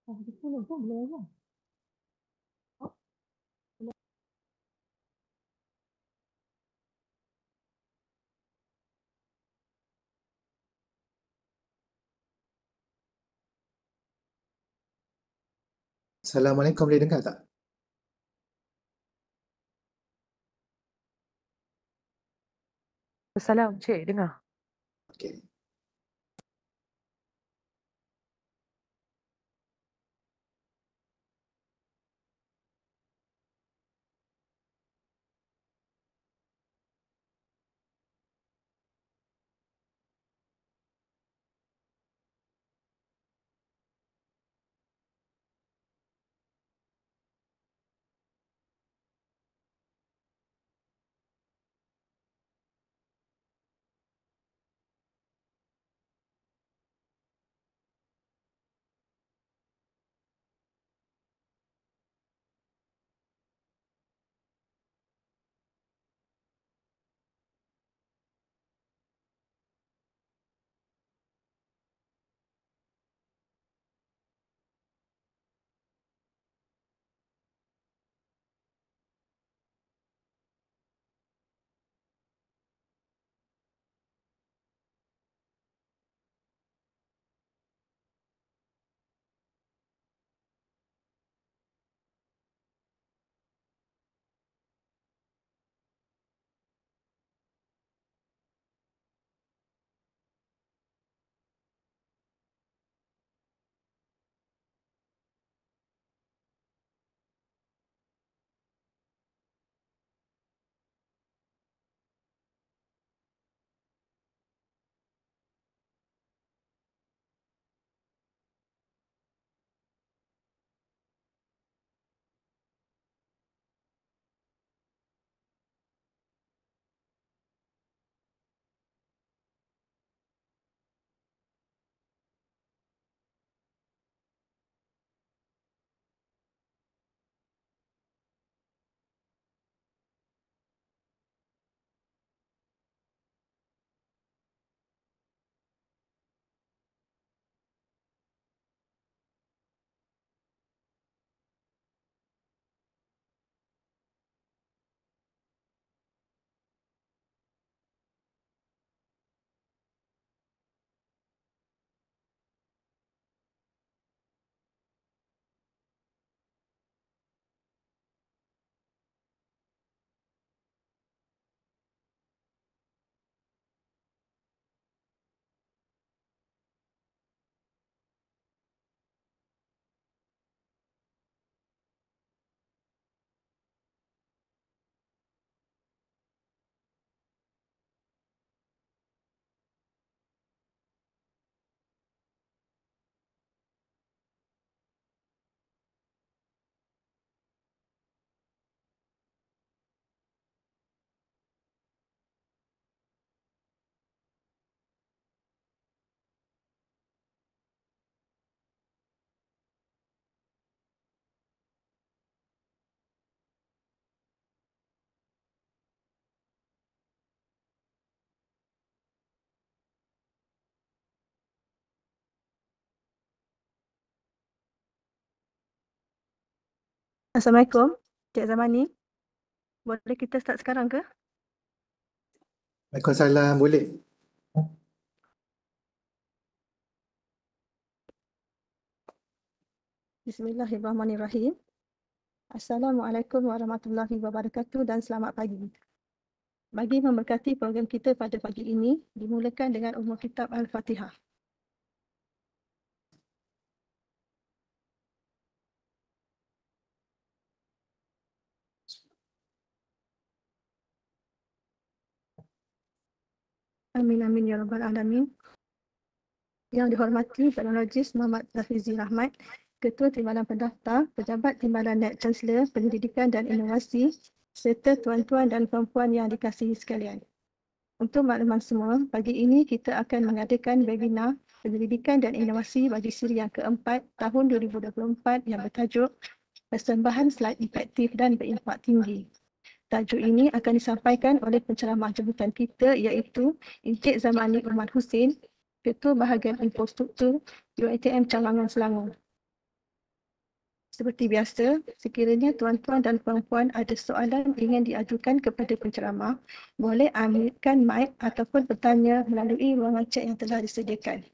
Oh, di sana pun boleh kan? Oh, boleh. Assalamualaikum, boleh dengar tak? Salam, Cik, dengar. Okey. Assalamualaikum, Cik Zamani. Boleh kita start sekarang ke? Waalaikumsalam, boleh. Bismillahirrahmanirrahim. Assalamualaikum warahmatullahi wabarakatuh dan selamat pagi. Bagi memberkati program kita pada pagi ini, dimulakan dengan Ummul Kitab Al-Fatihah. Amin amin ya rabbal alamin. Yang dihormati Teknologis Muhammad Zafizi Rahmat, Ketua Timbalan Pendaftar, Pejabat Timbalan Net Chancellor Pendidikan dan Inovasi, serta tuan-tuan dan puan-puan yang dikasihi sekalian. Untuk makluman semua, pagi ini kita akan mengadakan webinar Pendidikan dan Inovasi bagi siri yang keempat tahun 2024 yang bertajuk Persembahan Slide Efektif dan Berimpak Tinggi. Tajuk ini akan disampaikan oleh penceramah jemputan kita iaitu Encik Zamani Umar Hussein, Ketua Bahagian Infrastruktur UiTM Cawangan Selangor. Seperti biasa, sekiranya tuan-tuan dan puan-puan ada soalan ingin diajukan kepada penceramah, boleh ambilkan mic ataupun bertanya melalui ruangan chat yang telah disediakan.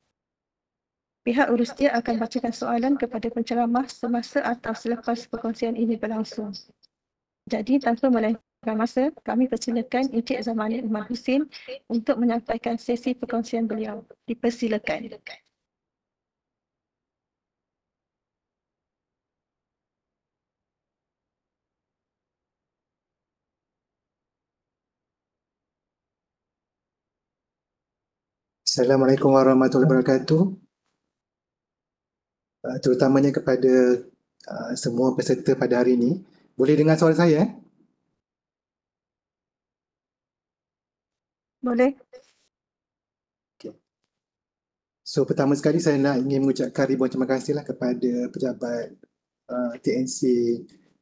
Pihak urustia akan bacakan soalan kepada penceramah semasa atau selepas perkongsian ini berlangsung. Jadi, tanpa melengahkan masa, kami persilakan Encik Zamani Umar Husin untuk menyampaikan sesi perkongsian beliau. Dipersilakan. Assalamualaikum warahmatullahi wabarakatuh. Terutamanya kepada semua peserta pada hari ini. Boleh dengar suara saya? Boleh? So, pertama sekali saya ingin mengucapkan ribuan terima kasihlah kepada pejabat TNC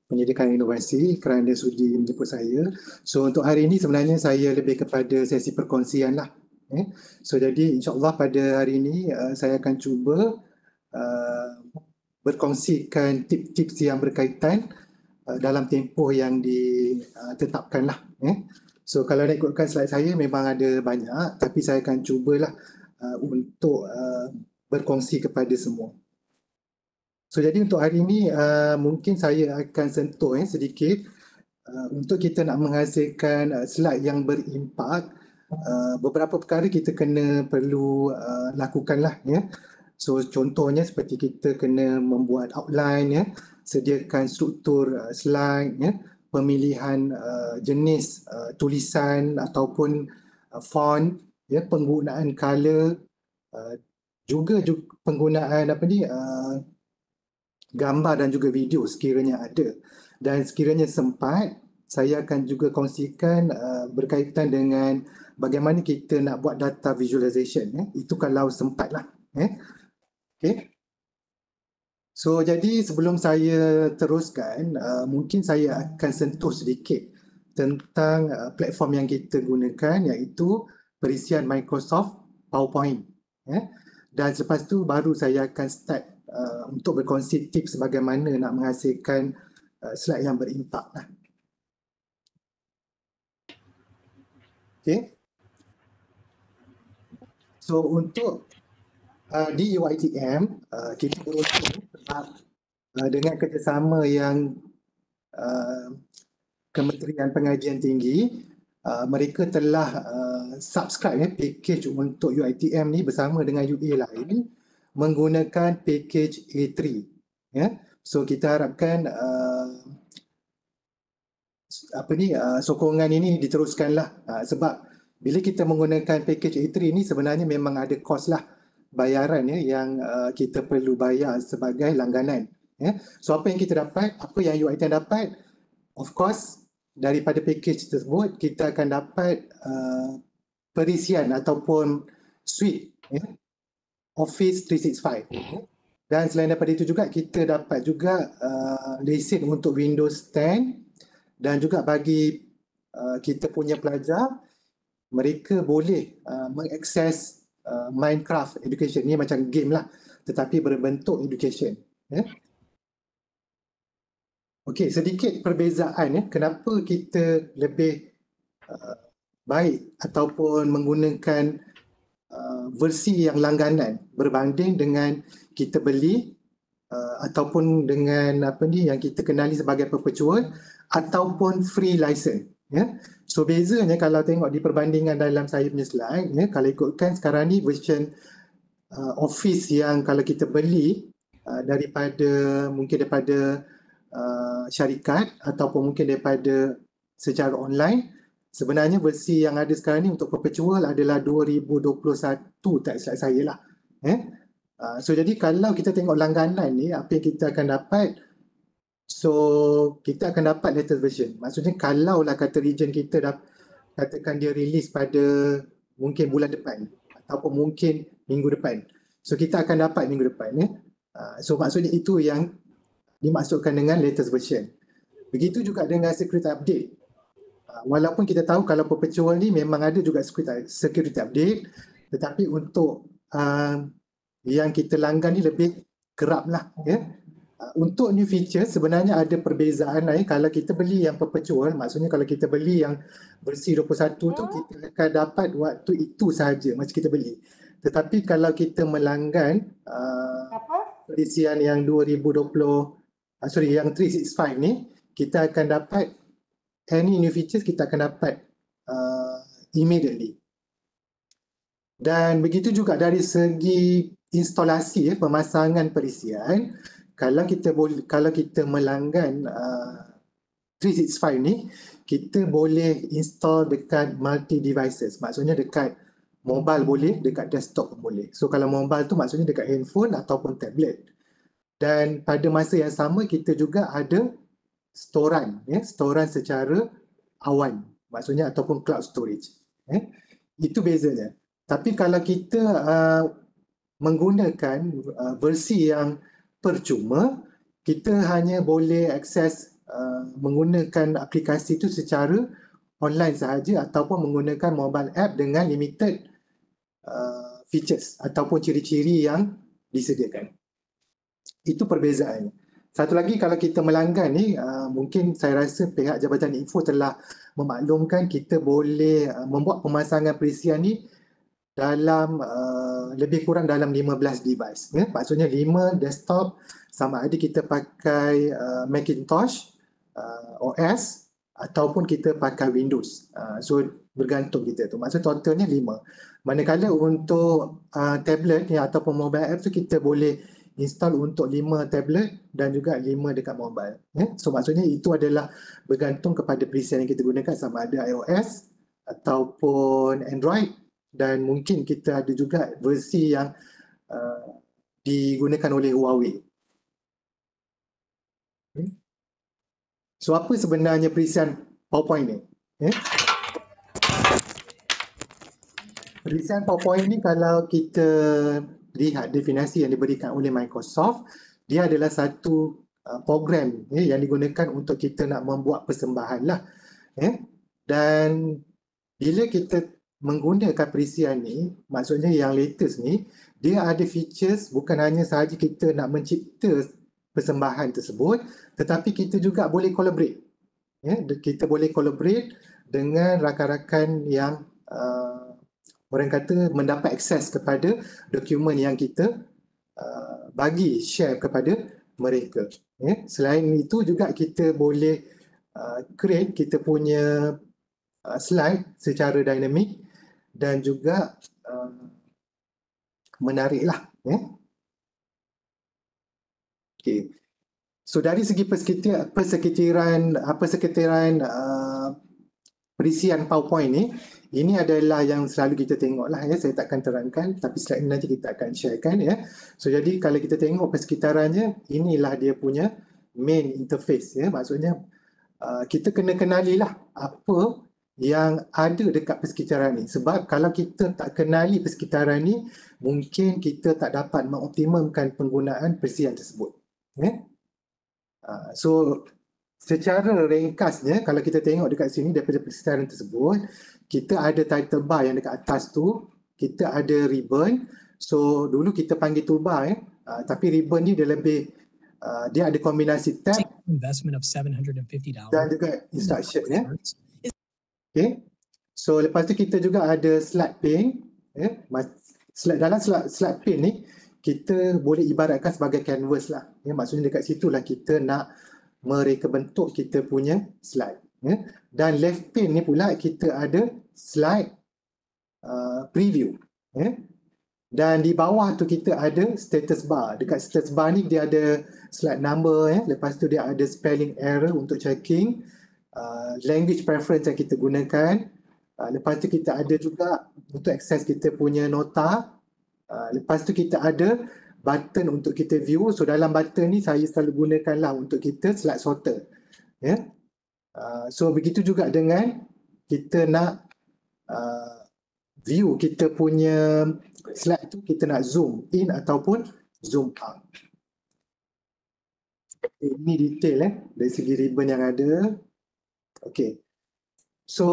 Pendidikan Inovasi kerana sudi menjemput saya. So, untuk hari ini sebenarnya saya lebih kepada sesi perkongsian lah. So, jadi insyaAllah pada hari ini saya akan cuba berkongsikan tips-tips yang berkaitan dalam tempoh yang ditetapkan lah. So, kalau nak ikutkan slide saya memang ada banyak, tapi saya akan cubalah untuk berkongsi kepada semua. So, jadi untuk hari ini mungkin saya akan sentuh sedikit untuk kita nak menghasilkan slide yang berimpak. Beberapa perkara kita kena perlu lakukanlah. So, contohnya seperti kita kena membuat outline, sediakan struktur slide, pemilihan jenis tulisan ataupun font, penggunaan color, juga penggunaan gambar dan juga video sekiranya ada. Dan sekiranya sempat, saya akan juga kongsikan berkaitan dengan bagaimana kita nak buat data visualization. Itu kalau sempat lah. Okay. So, jadi sebelum saya teruskan, mungkin saya akan sentuh sedikit tentang platform yang kita gunakan, iaitu perisian Microsoft PowerPoint. Dan selepas tu baru saya akan start untuk berkongsi tips bagaimana nak menghasilkan slide yang berimpak. Okay. So, untuk di UiTM, kita beruntung sebab dengan kerjasama yang Kementerian Pengajian Tinggi, mereka telah subscribe package untuk UiTM ni bersama dengan UA lain menggunakan package A3. So, kita harapkan sokongan ini diteruskanlah, sebab bila kita menggunakan package A3 ni sebenarnya memang ada kos lah bayaran yang kita perlu bayar sebagai langganan. So, apa yang kita dapat, apa yang UiTM dapat, of course daripada package tersebut kita akan dapat perisian ataupun suite Office 365. Dan selain daripada itu juga kita dapat juga lesen untuk Windows 10, dan juga bagi kita punya pelajar, mereka boleh mengakses Minecraft Education. Ni macam game lah, tetapi berbentuk education. Okey, sedikit perbezaan kenapa kita lebih baik ataupun menggunakan versi yang langganan berbanding dengan kita beli ataupun dengan yang kita kenali sebagai perpetual ataupun free license. So, bezanya kalau tengok di perbandingan dalam saya punya slide, kalau ikutkan sekarang ni version Office yang kalau kita beli daripada syarikat ataupun mungkin daripada secara online, sebenarnya versi yang ada sekarang ni untuk perpetual adalah 2021, tak silap saya lah. So, jadi kalau kita tengok langganan ni, apa yang kita akan dapat, so kita akan dapat latest version. Maksudnya kalau lah kata region kita katakan dia release pada mungkin bulan depan ataupun mungkin minggu depan, so kita akan dapat minggu depan. So, maksudnya itu yang dimaksudkan dengan latest version. Begitu juga dengan security update. Walaupun kita tahu kalau perpetual ni memang ada juga security update, tetapi untuk yang kita langgan ni lebih kerap lah. Untuk new feature sebenarnya ada perbezaan lain. Kalau kita beli yang perpetual, maksudnya kalau kita beli yang versi 21 tu kita akan dapat waktu itu sahaja masa kita beli. Tetapi kalau kita melanggan perisian yang 2020, yang 365 ni, kita akan dapat any new features kita akan dapat immediately. Dan begitu juga dari segi instalasi pemasangan perisian, kalau kita melanggan 365 ni, kita boleh install dekat multi devices. Maksudnya dekat mobile boleh, dekat desktop pun boleh. So kalau mobile tu maksudnya dekat handphone ataupun tablet. Dan pada masa yang sama kita juga ada storan secara awan, maksudnya ataupun cloud storage. Itu bezanya. Tapi kalau kita menggunakan versi yang percuma, kita hanya boleh akses menggunakan aplikasi itu secara online sahaja ataupun menggunakan mobile app dengan limited features ataupun ciri-ciri yang disediakan. Itu perbezaannya. Satu lagi, kalau kita melanggan ni, mungkin saya rasa pihak Jabatan Info telah memaklumkan kita boleh membuat pemasangan perisian ni dalam lebih kurang dalam 15 device. Maksudnya 5 desktop, sama ada kita pakai Macintosh OS ataupun kita pakai Windows. So bergantung kita tu. Maksud totalnya 5. Manakala untuk tablet ni ataupun mobile app tu kita boleh install untuk 5 tablet dan juga 5 dekat mobile. So maksudnya itu adalah bergantung kepada perisian yang kita gunakan, sama ada iOS ataupun Android, dan mungkin kita ada juga versi yang digunakan oleh Huawei. So apa sebenarnya perisian PowerPoint ni? Perisian PowerPoint ni kalau kita lihat definisi yang diberikan oleh Microsoft, dia adalah satu program yang digunakan untuk kita nak membuat persembahan lah. Dan bila kita menggunakan perisian ni, maksudnya yang latest ni, dia ada features bukan hanya sahaja kita nak mencipta persembahan tersebut, tetapi kita juga boleh collaborate. Kita boleh collaborate dengan rakan-rakan yang orang kata mendapat akses kepada dokumen yang kita bagi share kepada mereka. Selain itu juga kita boleh create kita punya slide secara dinamik dan juga menariklah. Okay. So dari segi persekitaran perisian PowerPoint ni, ini adalah yang selalu kita tengok lah. Saya takkan terangkan, tapi slide ini nanti kita akan sharekan. So jadi kalau kita tengok persekitarannya, inilah dia punya main interface. Maksudnya kita kena kenalilah apa yang ada dekat persekitaran ni. Sebab kalau kita tak kenali persekitaran ni, mungkin kita tak dapat mengoptimumkan penggunaan perisian tersebut. So secara ringkasnya, kalau kita tengok dekat sini daripada persekitaran tersebut, kita ada title bar yang dekat atas tu, kita ada ribbon. So dulu kita panggil toolbar, tapi ribbon ni dia lebih dia ada kombinasi tab investment of $750 dan juga instruction. Okay. So lepas tu kita juga ada slide pane. Dalam slide pane ni kita boleh ibaratkan sebagai canvas lah. Maksudnya dekat situ lah kita nak mereka bentuk kita punya slide. Dan left pane ni pula kita ada slide preview. Dan di bawah tu kita ada status bar. Dekat status bar ni dia ada slide number. Lepas tu dia ada spelling error untuk checking. Language preference yang kita gunakan. Lepas tu kita ada juga untuk akses kita punya nota. Lepas tu kita ada button untuk kita view. So dalam button ni saya selalu gunakan lah untuk kita slide sorter. So begitu juga dengan kita nak view kita punya slide tu, kita nak zoom in ataupun zoom out. Ini detail dari segi ribbon yang ada. Okay. So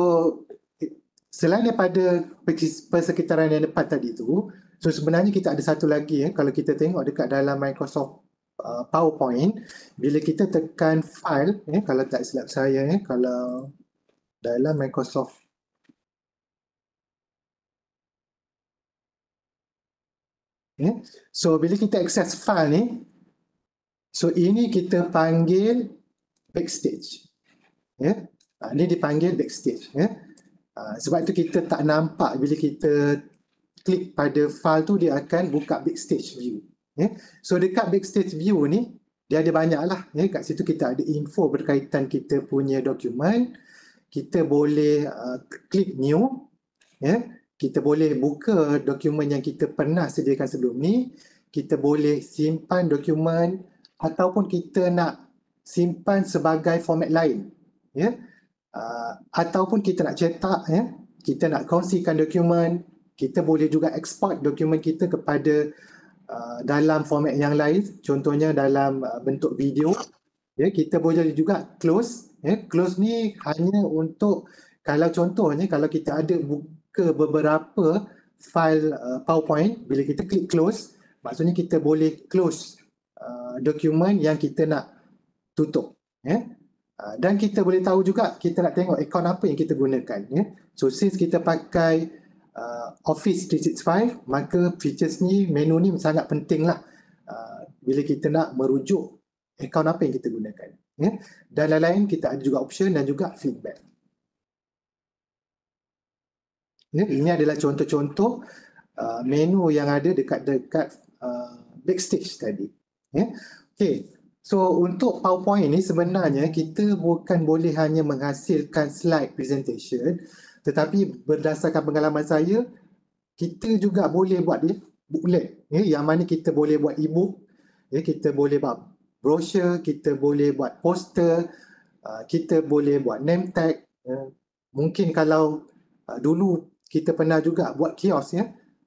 selain daripada persekitaran yang depan tadi tu, so sebenarnya kita ada satu lagi kalau kita tengok dekat dalam Microsoft PowerPoint, bila kita tekan file, kalau tak silap saya, kalau dalam Microsoft so bila kita access file ni, so ini kita panggil backstage. Ini dipanggil backstage. Sebab tu kita tak nampak bila kita klik pada file tu, dia akan buka backstage view. So dekat backstage view ni dia ada banyak lah. Kat situ kita ada info berkaitan kita punya dokumen. Kita boleh klik new. Kita boleh buka dokumen yang kita pernah sediakan sebelum ni. Kita boleh simpan dokumen ataupun kita nak simpan sebagai format lain. Ataupun kita nak cetak, kita nak kongsikan dokumen, kita boleh juga export dokumen kita kepada dalam format yang lain, contohnya dalam bentuk video. Kita boleh juga close. Close ni hanya untuk kalau contohnya kalau kita ada buka beberapa file PowerPoint, bila kita klik close, maksudnya kita boleh close dokumen yang kita nak tutup. Dan kita boleh tahu juga kita nak tengok akaun apa yang kita gunakan. So since kita pakai Office 365, maka features ni, menu ni sangat penting lah bila kita nak merujuk akaun apa yang kita gunakan. Dan lain-lain kita ada juga option dan juga feedback. Ini adalah contoh-contoh menu yang ada dekat backstage tadi. Okay. So untuk PowerPoint ni sebenarnya kita bukan boleh hanya menghasilkan slide presentation, tetapi berdasarkan pengalaman saya, kita juga boleh buat booklet, yang mana kita boleh buat e-book, kita boleh buat brochure, kita boleh buat poster, kita boleh buat name tag. Mungkin kalau dulu kita pernah juga buat kios,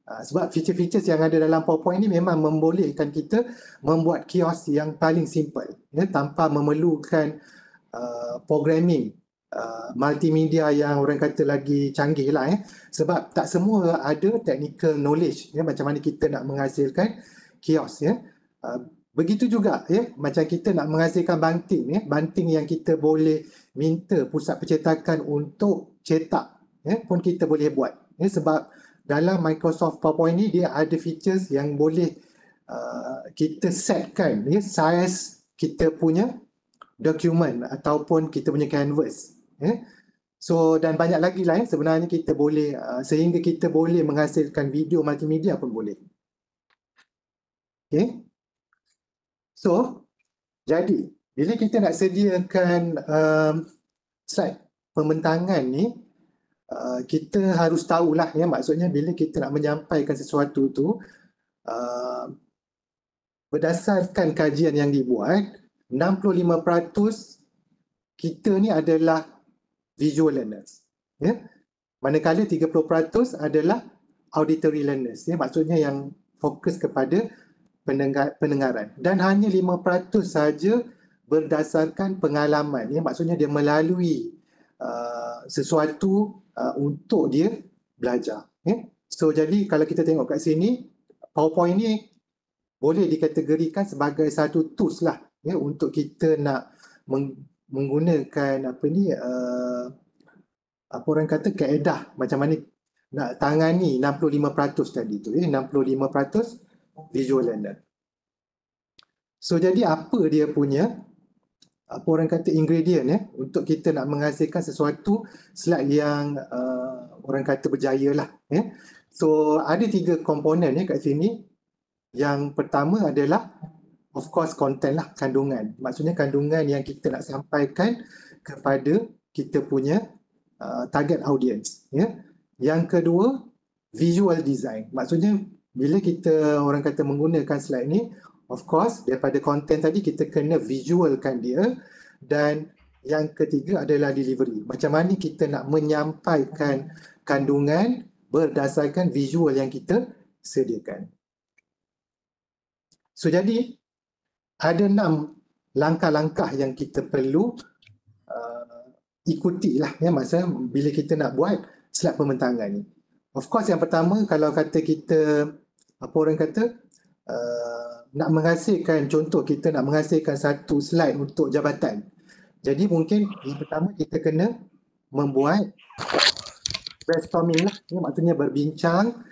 sebab feature-features yang ada dalam PowerPoint ni memang membolehkan kita membuat kios yang paling simple, tanpa memerlukan programming multimedia yang orang kata lagi canggih lah. Sebab tak semua ada technical knowledge, macam mana kita nak menghasilkan kios. Begitu juga macam kita nak menghasilkan banting, banting yang kita boleh minta pusat percetakan untuk cetak, pun kita boleh buat. Sebab dalam Microsoft PowerPoint ni dia ada features yang boleh kita setkan size kita punya dokumen ataupun kita punya canvas. So dan banyak lagi lah sebenarnya kita boleh sehingga kita boleh menghasilkan video multimedia pun boleh. Okay. So jadi bila kita nak sediakan slide pembentangan ni, kita harus tahulah, maksudnya bila kita nak menyampaikan sesuatu tu, berdasarkan kajian yang dibuat, 65% kita ni adalah visual learners, manakala 30% adalah auditory learners, maksudnya yang fokus kepada pendengaran, dan hanya 5% saja berdasarkan pengalaman, maksudnya dia melalui sesuatu untuk dia belajar. So jadi kalau kita tengok kat sini, PowerPoint ni boleh dikategorikan sebagai satu tools lah, untuk kita nak menggunakan apa orang kata kaedah macam mana nak tangani 65% tadi tu, 65% visual learner. So jadi apa dia punya apa orang kata ingredient untuk kita nak menghasilkan sesuatu slide yang orang kata berjaya lah. So ada 3 komponen kat sini. Yang pertama adalah of course content lah, kandungan. Maksudnya kandungan yang kita nak sampaikan kepada kita punya target audience. Yang kedua visual design. Maksudnya bila kita orang kata menggunakan slide ni, of course, daripada konten tadi kita kena visualkan dia. Dan yang ketiga adalah delivery. Macam mana kita nak menyampaikan kandungan berdasarkan visual yang kita sediakan. So jadi, ada 6 langkah-langkah yang kita perlu ikuti lah, masa bila kita nak buat slide pembentangan ni. Of course, yang pertama, kalau kata kita, apa orang kata, nak menghasilkan, contoh kita nak menghasilkan satu slide untuk jabatan. Jadi mungkin yang pertama kita kena membuat brainstorming lah, maksudnya berbincang,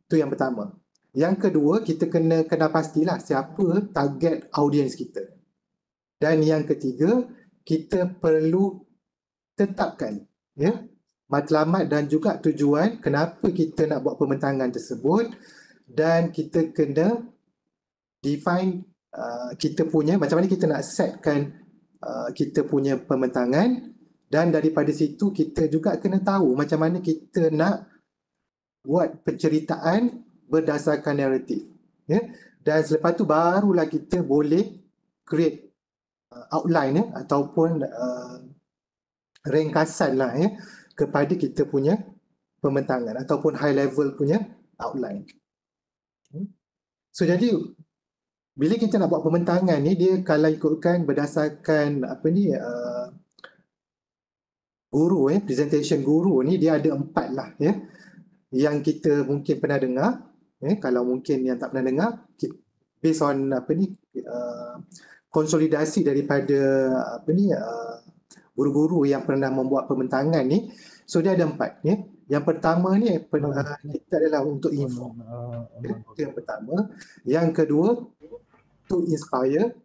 tu yang pertama. Yang kedua, kita kena pastilah siapa target audiens kita. Dan yang ketiga, kita perlu tetapkan matlamat dan juga tujuan kenapa kita nak buat pembentangan tersebut, dan kita kena define kita punya, macam mana kita nak setkan kita punya pembentangan, dan daripada situ kita juga kena tahu macam mana kita nak buat penceritaan berdasarkan naratif. Dan selepas tu barulah kita boleh create outline ataupun ringkasan lah kepada kita punya pembentangan ataupun high level punya outline. So jadi bila kita nak buat pembentangan ni, dia kalau ikutkan berdasarkan guru, presentation guru ni, dia ada 4 lah yang kita mungkin pernah dengar. Kalau mungkin yang tak pernah dengar, based on konsolidasi daripada guru-guru yang pernah membuat pembentangan ni. So dia ada 4. Yang pertama ni kita adalah untuk inform. Itu yang pertama. Yang kedua, to inspire.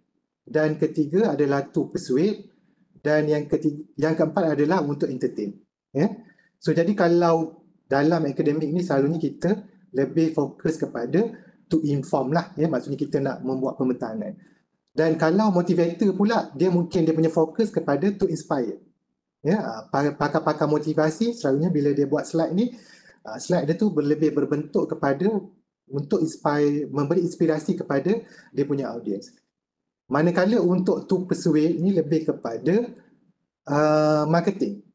Dan ketiga adalah to persuade. Dan yang keempat adalah untuk entertain. So jadi kalau dalam akademik ni selalunya kita lebih fokus kepada to inform lah, maksudnya kita nak membuat pembentangan. Dan kalau motivator pula, dia mungkin dia punya fokus kepada to inspire. Pakar-pakar motivasi selalunya bila dia buat slide ni, slide dia tu lebih berbentuk kepada untuk inspire, memberi inspirasi kepada dia punya audience. Manakala untuk to persuade ni lebih kepada marketing.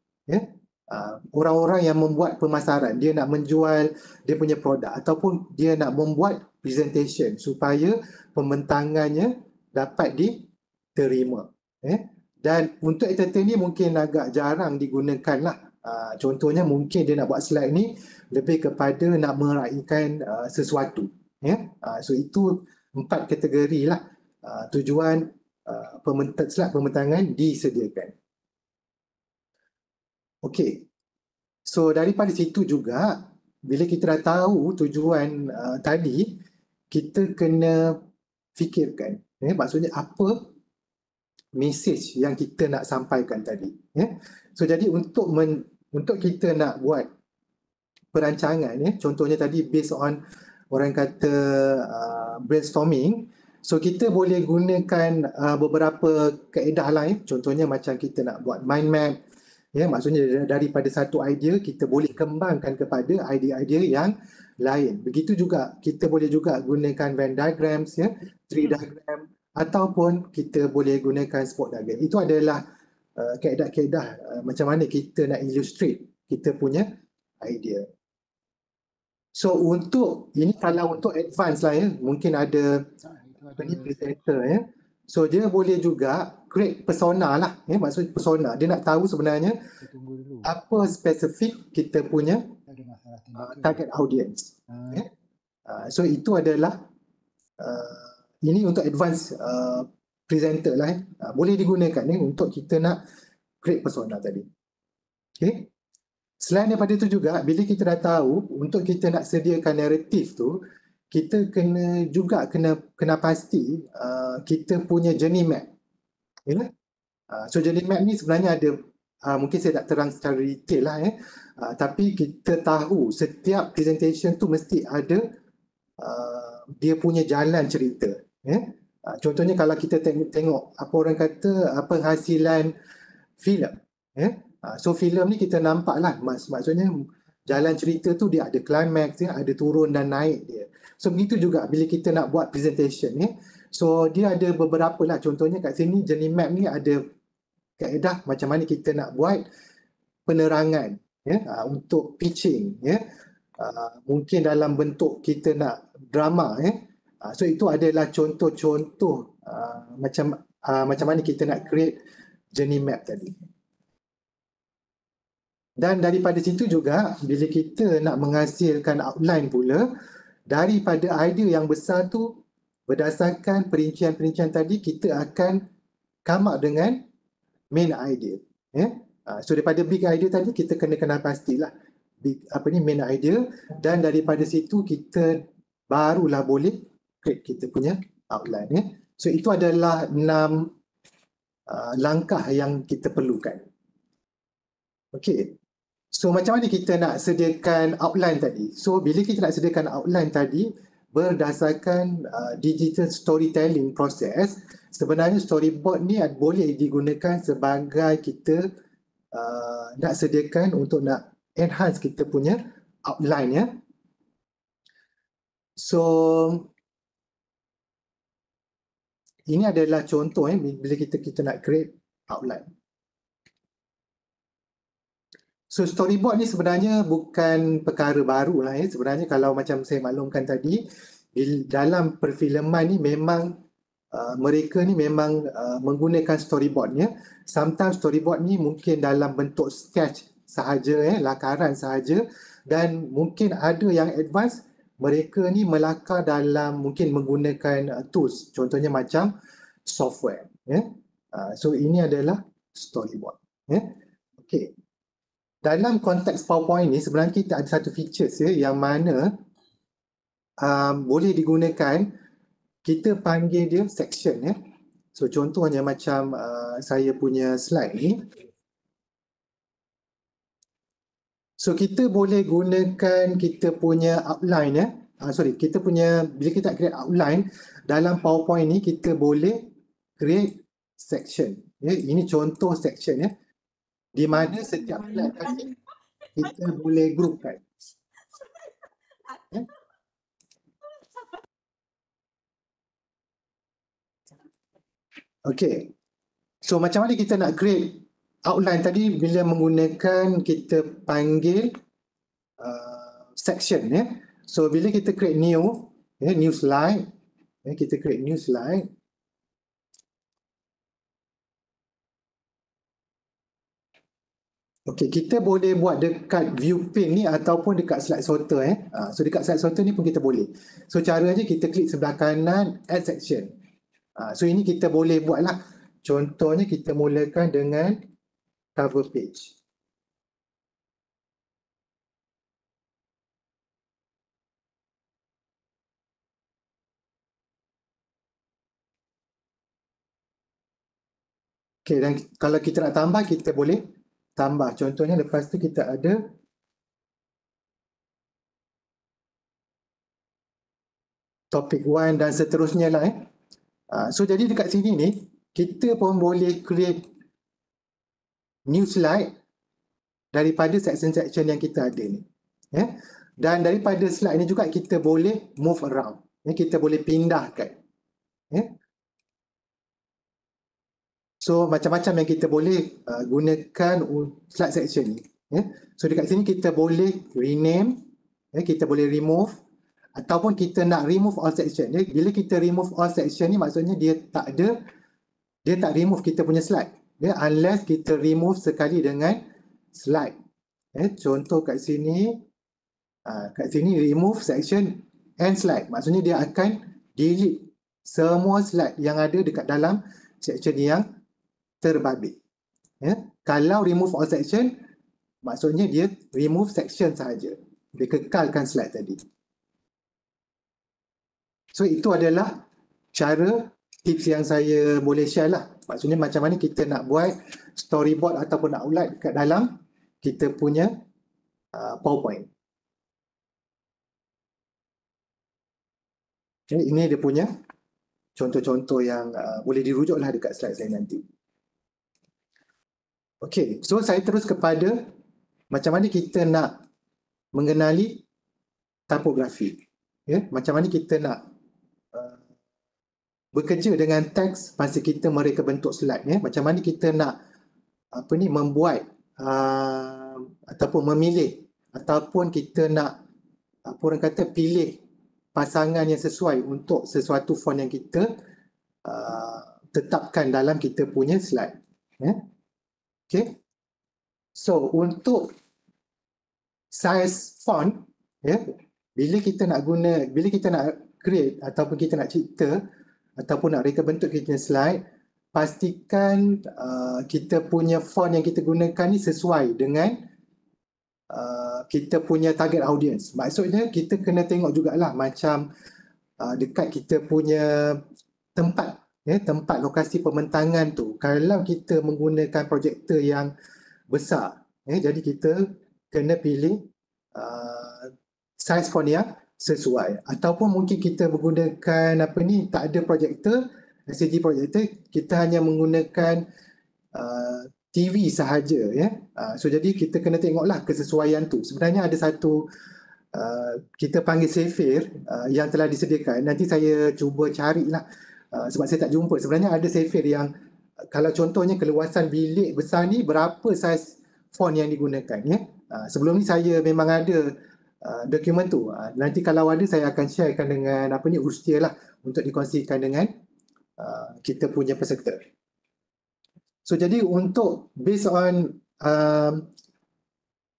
Orang-orang yang membuat pemasaran, dia nak menjual dia punya produk ataupun dia nak membuat presentation supaya pembentangannya dapat diterima. Dan untuk entertain ni mungkin agak jarang digunakan lah. Contohnya mungkin dia nak buat slide ni lebih kepada nak meraihkan sesuatu. So itu 4 kategori lah tujuan slide pembentangan disediakan. Okey. So daripada situ juga, bila kita dah tahu tujuan tadi, kita kena fikirkan, maksudnya apa message yang kita nak sampaikan tadi. So jadi untuk kita nak buat perancangan, contohnya tadi based on orang kata brainstorming, so kita boleh gunakan beberapa kaedah lain. Contohnya macam kita nak buat mind map, maksudnya daripada satu idea kita boleh kembangkan kepada idea-idea yang lain. Begitu juga kita boleh juga gunakan Venn diagrams, tree diagram, ataupun kita boleh gunakan spot diagram. Itu adalah kaedah-kaedah macam mana kita nak illustrate kita punya idea. So untuk ini, kalau untuk advance lah, mungkin ada presenter, so dia boleh juga create persona lah, maksud persona, dia nak tahu sebenarnya apa spesifik kita punya target audience. So itu adalah ini untuk advance presenter lah, boleh digunakan untuk kita nak create persona tadi. Okay. Selain daripada itu juga, bila kita dah tahu untuk kita nak sediakan naratif tu, kita kena pasti kita punya journey map. So journey map ni sebenarnya ada, mungkin saya tak terang secara detail lah, tapi kita tahu setiap presentation tu mesti ada dia punya jalan cerita. Contohnya kalau kita tengok apa orang kata penghasilan filem, so filem ni kita nampak lah, maksudnya jalan cerita tu dia ada climax, ada turun dan naik dia. So begitu juga bila kita nak buat presentation, so dia ada beberapa lah. Contohnya kat sini journey map ni ada kaedah macam mana kita nak buat penerangan, untuk pitching, mungkin dalam bentuk kita nak drama, so itu adalah contoh-contoh macam mana kita nak create journey map tadi. Dan daripada situ juga, bila kita nak menghasilkan outline pula, daripada idea yang besar tu, berdasarkan perincian-perincian tadi, kita akan come up dengan main idea. So daripada big idea tadi, kita kena kenal pastilah main idea, dan daripada situ kita barulah boleh create kita punya outline. So itu adalah 6 langkah yang kita perlukan. Okey. So macam mana kita nak sediakan outline tadi? So bila kita nak sediakan outline tadi berdasarkan digital storytelling proses, sebenarnya storyboard ni boleh digunakan sebagai kita nak sediakan untuk nak enhance kita punya outline ya. So ini adalah contoh bila kita nak create outline. So storyboard ni sebenarnya bukan perkara baru lah ya. Sebenarnya kalau macam saya maklumkan tadi, dalam perfilman ni memang mereka ni memang menggunakan storyboard ya. Sometimes storyboard ni mungkin dalam bentuk sketch sahaja lakaran sahaja, dan mungkin ada yang advance, mereka ni melakar dalam mungkin menggunakan tools, contohnya macam software ya. So ini adalah storyboard ya. Okey. Dalam konteks PowerPoint ni sebenarnya kita ada satu features yang mana boleh digunakan, kita panggil dia section ya. So contohnya macam saya punya slide ni. So kita boleh gunakan kita punya outline ya. Kita punya, bila kita create outline dalam PowerPoint ni, kita boleh create section ya. Ini contoh section ya, di mana setiap slide tadi kita boleh groupkan. Ya. Okey. So macam mana kita nak create outline tadi bila menggunakan kita panggil section ya. So bila kita create new slide, kita create new slide. Okey, kita boleh buat dekat view pane ni ataupun dekat slide sorter So dekat slide sorter ni pun kita boleh. So caranya kita klik sebelah kanan add section. So ini kita boleh buat lah. Contohnya kita mulakan dengan cover page. Okey, dan kalau kita nak tambah, kita boleh tambah. Contohnya lepas tu kita ada topik 1 dan seterusnya lah So jadi dekat sini ni kita pun boleh create new slide daripada section-section yang kita ada ni dan daripada slide ni juga kita boleh move around kita boleh pindahkan So macam-macam yang kita boleh gunakan slide section ni So dekat sini kita boleh rename kita boleh remove, ataupun kita nak remove all section. Bila kita remove all section ni maksudnya dia tak remove kita punya slide unless kita remove sekali dengan slide. Contoh kat sini remove section and slide, maksudnya dia akan delete semua slide yang ada dekat dalam section yang terbabit. Kalau remove all section, maksudnya dia remove section sahaja, dia kekalkan slide tadi. So itu adalah cara, tips yang saya boleh share lah. Maksudnya macam mana kita nak buat storyboard ataupun outline dekat dalam kita punya PowerPoint. Ini dia punya contoh-contoh yang boleh dirujuk lah dekat slide saya nanti. Okey, so saya terus kepada macam mana kita nak mengenali typography. Macam mana kita nak bekerja dengan teks masa kita mereka bentuk slide macam mana kita nak membuat ataupun memilih ataupun kita nak orang kata pilih pasangan yang sesuai untuk sesuatu font yang kita tetapkan dalam kita punya slide. Okay. So untuk size font bila kita nak create ataupun kita nak cipta ataupun nak reka bentuk kita punya slide, pastikan kita punya font yang kita gunakan ni sesuai dengan kita punya target audience. Maksudnya kita kena tengok jugalah macam dekat kita punya tempat, tempat lokasi pembentangan tu. Kalau kita menggunakan projektor yang besar, jadi kita kena pilih size font yang sesuai. Ataupun mungkin kita menggunakan tak ada projektor, LCD projektor, kita hanya menggunakan TV sahaja, so jadi kita kena tengoklah kesesuaian tu. Sebenarnya ada satu kita panggil Sephir yang telah disediakan. Nanti saya cuba carilah sebab saya tak jumpa. Sebenarnya ada Sephir yang kalau contohnya keluasan bilik besar ni berapa saiz font yang digunakan, sebelum ni saya memang ada dokumen tu. Nanti kalau ada saya akan sharekan dengan Ustia lah untuk dikongsikan dengan kita punya peserta. So jadi untuk based on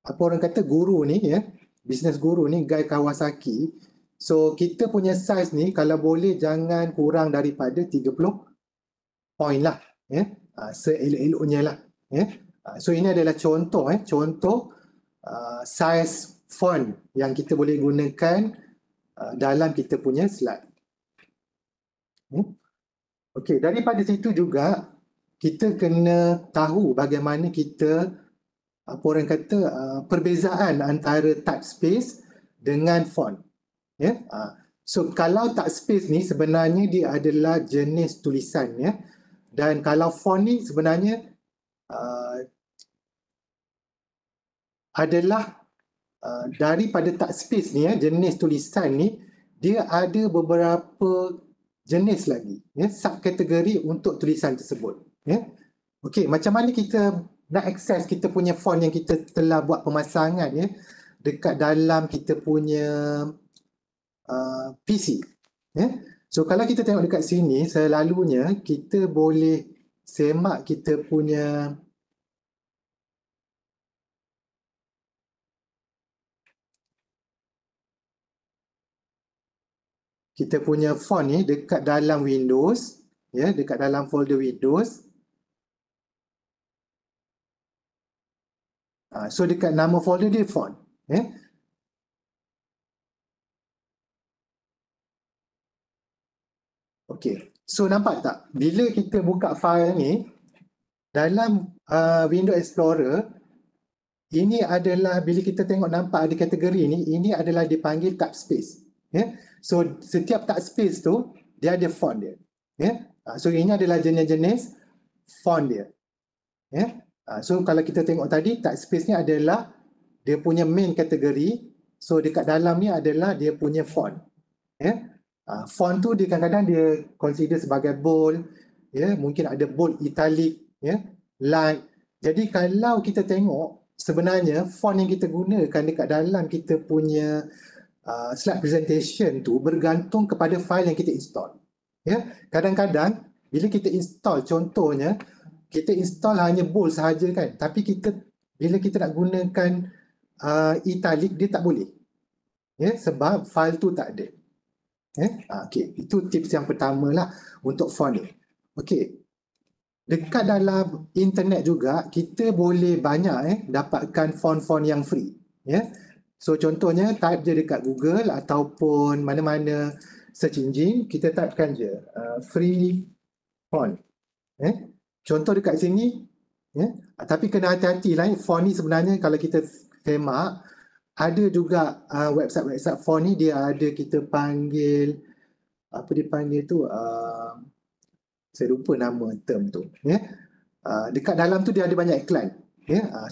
apa orang kata guru ni, business guru ni, Guy Kawasaki, so kita punya size ni kalau boleh jangan kurang daripada 30 point lah, seelok-eloknya lah. So ini adalah contoh size font yang kita boleh gunakan dalam kita punya slide. Okey, daripada situ juga kita kena tahu bagaimana kita perbezaan antara type space dengan font. So kalau type space ni sebenarnya dia adalah jenis tulisan, dan kalau font ni sebenarnya adalah daripada type space ni, jenis tulisan ni, dia ada beberapa jenis lagi, subkategori untuk tulisan tersebut. Okey, macam mana kita nak akses kita punya font yang kita telah buat pemasangan dekat dalam kita punya PC. So kalau kita tengok dekat sini, selalunya kita boleh semak kita punya font ni dekat dalam Windows, dekat dalam folder Windows. So dekat nama folder dia font. Okey. So nampak tak? Bila kita buka file ni dalam Windows Explorer, ini adalah bila kita tengok nampak ada kategori ni, ini adalah dipanggil tab space. So setiap tab space tu dia ada font dia. So ini adalah jenis-jenis font dia. So kalau kita tengok tadi, type space ni adalah dia punya main kategori. So dekat dalam ni adalah dia punya font. Font tu dia kadang-kadang dia consider sebagai bold, mungkin ada bold, italic, light. Jadi kalau kita tengok sebenarnya font yang kita gunakan dekat dalam kita punya slide presentation tu bergantung kepada file yang kita install. Kadang-kadang bila kita install, contohnya kita install hanya bold sahaja kan, tapi bila kita nak gunakan italic dia tak boleh, sebab file tu tak ada. Okay, itu tips yang pertama lah untuk font ni. Okay, dekat dalam internet juga kita boleh banyak dapatkan font-font yang free. So contohnya type je dekat Google ataupun mana-mana search engine, kita typekan je free font. Contoh dekat sini, tapi kena hati-hati lah, font ni sebenarnya kalau kita semak, ada juga website-website font ni dia ada kita panggil, apa dia panggil tu, saya lupa nama term tu. Dekat dalam tu dia ada banyak iklan.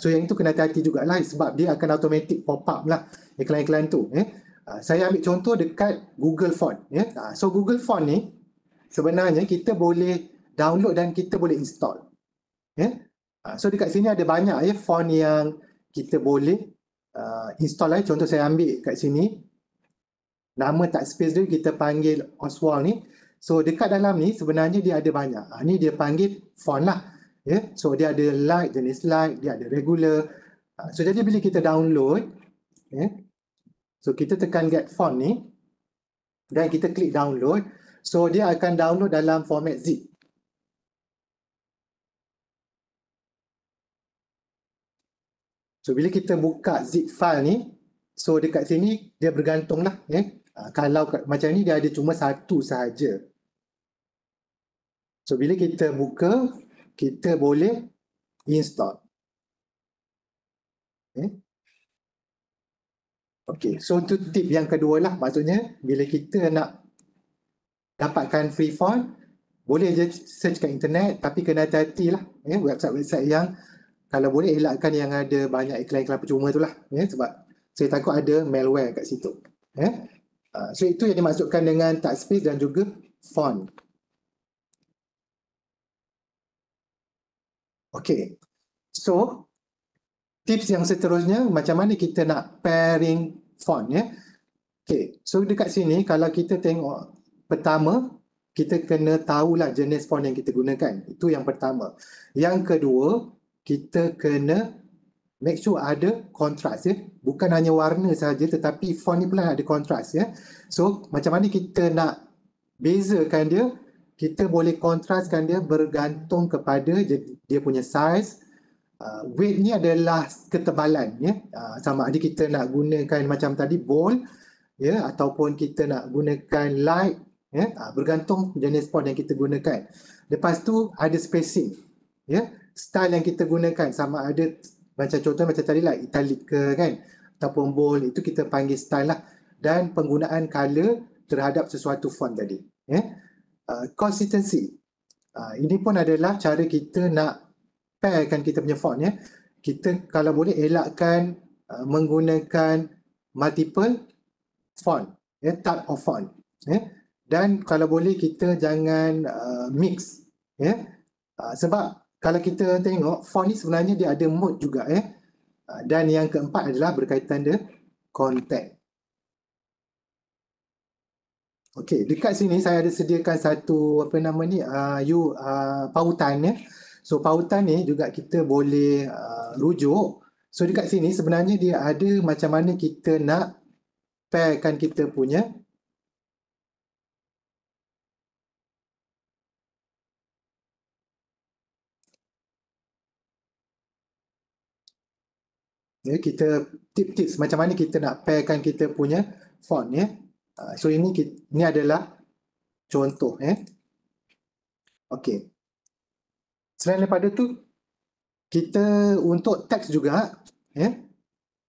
So yang itu kena hati-hati jugalah sebab dia akan automatic pop up lah iklan-iklan tu. Saya ambil contoh dekat Google Font. So Google Font ni sebenarnya kita boleh download dan kita boleh install. So dekat sini ada banyak font yang kita boleh install. Contoh saya ambil kat sini, nama type space dia kita panggil Oswald ni. So dekat dalam ni sebenarnya dia ada banyak. Ni dia panggil font lah. So dia ada light, jenis light, dia ada regular. So jadi bila kita download, so kita tekan get font ni, dan kita klik download. So dia akan download dalam format zip. So bila kita buka zip file ni, so dekat sini dia bergantung lah. Kalau macam ni dia ada cuma satu sahaja. So bila kita buka, kita boleh install. Okay, so tu tip yang kedua lah. Maksudnya bila kita nak dapatkan free font, boleh je search kat internet, tapi kena hati-hati lah. Website-website yang kalau boleh elakkan yang ada banyak iklan-iklan percuma tu lah. Sebab saya takut ada malware kat situ. So itu yang dimaksudkan dengan touch space dan juga font. Okay, so tips yang seterusnya, macam mana kita nak pairing font. Okay, so dekat sini kalau kita tengok, pertama kita kena tahulah jenis font yang kita gunakan. Itu yang pertama. Yang kedua, kita kena make sure ada kontras. Bukan hanya warna saja, tetapi font ni pula ada kontras. So macam mana kita nak bezakan dia? Kita boleh kontraskan dia bergantung kepada dia punya size. Weight ni adalah ketebalan. Sama ada kita nak gunakan macam tadi bold, ataupun kita nak gunakan light, bergantung jenis font yang kita gunakan. Lepas tu ada spacing, style yang kita gunakan, sama ada macam contoh macam tadi lah, italic ke kan, ataupun bold, itu kita panggil style lah. Dan penggunaan color terhadap sesuatu font tadi. Consistency, ini pun adalah cara kita nak pairkan kita punya font. Kita kalau boleh elakkan menggunakan multiple font, type of font. Dan kalau boleh kita jangan mix. Sebab kalau kita tengok font ni sebenarnya dia ada mode juga. Dan yang keempat adalah berkaitan dengan content. Okey, dekat sini saya ada sediakan satu pautan. So pautan ni juga kita boleh rujuk. So dekat sini sebenarnya dia ada macam mana kita nak pairkan kita punya kita tips-tips macam mana kita nak pairkan kita punya font. So ini adalah contoh. Okey. Selain daripada tu, kita untuk teks juga,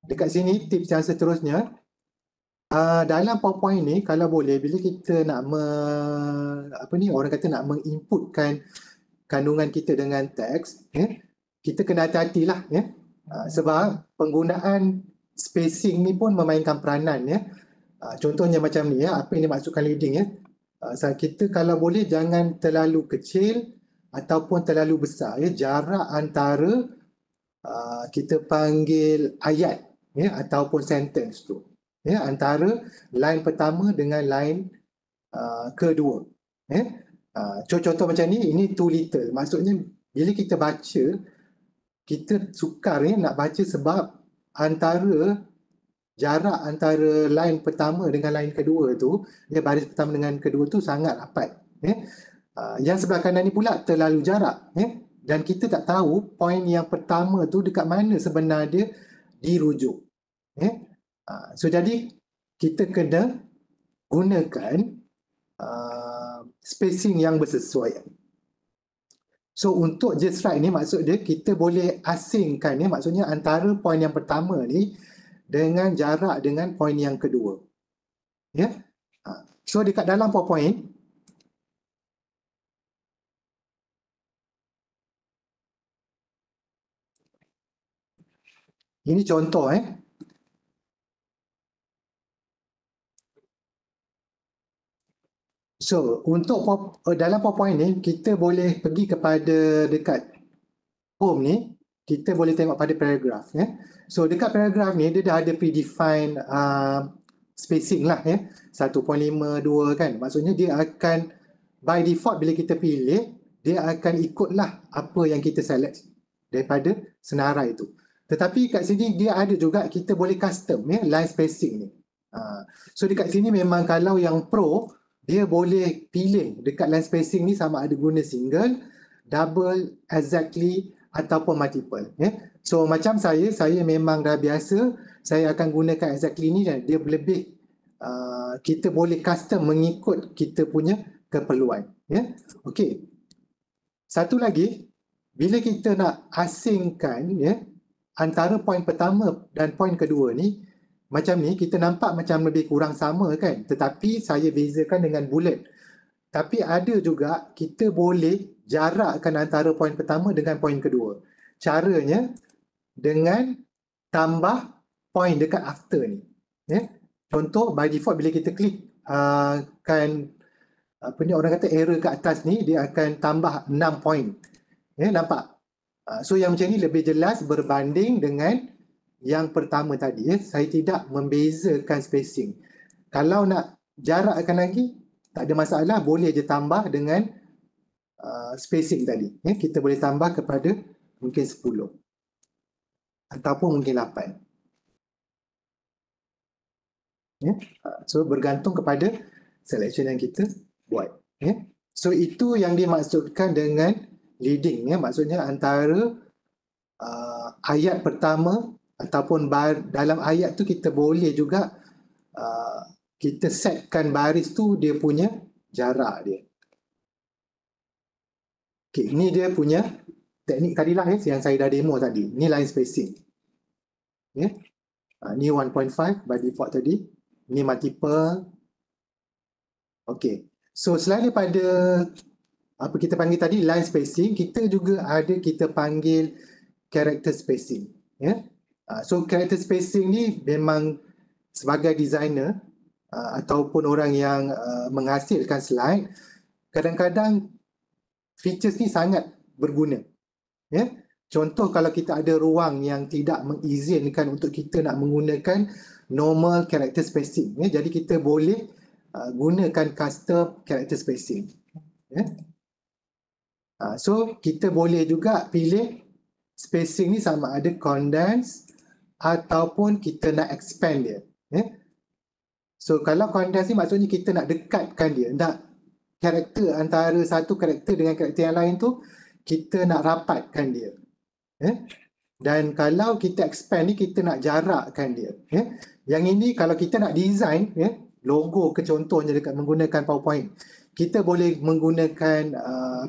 dekat sini tips yang seterusnya, dalam PowerPoint ni kalau boleh bila kita nak orang kata nak menginputkan kandungan kita dengan teks, kita kena hati-hatilah. Sebab penggunaan spacing ni pun memainkan peranan. Contohnya macam ni, apa yang dimaksudkan leading. Kita kalau boleh jangan terlalu kecil ataupun terlalu besar. Jarak antara kita panggil ayat ataupun sentence tu, antara line pertama dengan line kedua. Contoh macam ni, ini too little. Maksudnya bila kita baca, kita sukar nak baca sebab jarak antara line pertama dengan line kedua tu, baris pertama dengan kedua tu sangat rapat. Yang sebelah kanan ni pula terlalu jarak. Dan kita tak tahu poin yang pertama tu dekat mana sebenarnya dirujuk. So jadi kita kena gunakan spacing yang bersesuaian. So untuk just right ni maksud dia kita boleh asingkan, maksudnya antara poin yang pertama ni dengan jarak dengan poin yang kedua. So dekat dalam PowerPoint, ini contoh. So untuk dalam PowerPoint ni kita boleh pergi kepada dekat home ni, kita boleh tengok pada paragraph. So dekat paragraph ni dia dah ada predefined spacing lah. 1.52 kan. Maksudnya dia akan by default bila kita pilih, dia akan ikutlah apa yang kita select daripada senarai itu. Tetapi kat sini dia ada juga kita boleh custom line spacing ni. So dekat sini memang kalau yang pro, dia boleh pilih dekat line spacing ni sama ada guna single, double, exactly ataupun multiple. So macam saya memang dah biasa, saya akan gunakan exactly ni dan dia lebih kita boleh custom mengikut kita punya keperluan. Okey. Satu lagi, bila kita nak asingkan antara poin pertama dan poin kedua ni, macam ni kita nampak macam lebih kurang sama kan, tetapi saya bezakan dengan bullet. Tapi ada juga kita boleh jarakkan antara poin pertama dengan poin kedua. Caranya dengan tambah poin dekat after ni. Contoh by default bila kita klik kan apa ni orang kata error kat atas ni, dia akan tambah 6 poin. Nampak? So yang macam ni lebih jelas berbanding dengan yang pertama tadi. Saya tidak membezakan spacing. Kalau nak jarakkan lagi, tak ada masalah, boleh je tambah dengan spacing tadi. Kita boleh tambah kepada mungkin 10 ataupun mungkin 8. So bergantung kepada selection yang kita buat. So itu yang dimaksudkan dengan leading. Maksudnya antara ayat pertama ataupun dalam ayat tu kita boleh juga kita setkan baris tu dia punya jarak dia. Okay, ini dia punya teknik tadilah yang saya dah demo tadi. Ni line spacing. Ni 1.5 by default tadi. Ni multiple. Okay. So selain daripada apa kita panggil tadi line spacing, kita juga ada kita panggil character spacing. So character spacing ni memang sebagai designer ataupun orang yang menghasilkan slide, kadang-kadang features ni sangat berguna. Contoh kalau kita ada ruang yang tidak mengizinkan untuk kita nak menggunakan normal character spacing, jadi kita boleh gunakan custom character spacing. So kita boleh juga pilih spacing ni sama ada condense ataupun kita nak expand dia. So kalau condense ni maksudnya kita nak dekatkan dia, nak karakter antara satu karakter dengan karakter yang lain tu kita nak rapatkan dia. Dan kalau kita expand ni kita nak jarakkan dia. Yang ini kalau kita nak design logo ke contohnya dekat menggunakan PowerPoint, kita boleh menggunakan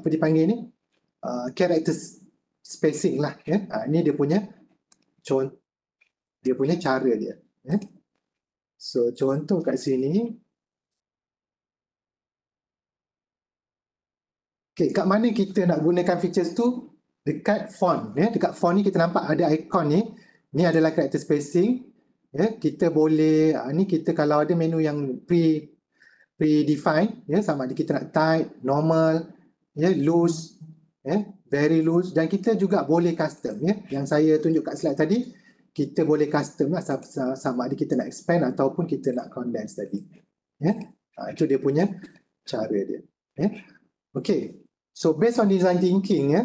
apa dipanggil ni character spacing lah. Ini dia punya cara dia. So contoh kat sini. Okay, kat mana kita nak gunakan features tu? Dekat font. Dekat font ni kita nampak ada ikon ni. Ni adalah character spacing. Kita boleh, ni kita kalau ada menu yang pre-define, sama ada kita nak tight, normal, loose, very loose, dan kita juga boleh custom. Yang saya tunjuk kat slide tadi, kita boleh custom lah sama ada kita nak expand ataupun kita nak condense tadi. Itu dia punya cara dia. Okay. So based on design thinking,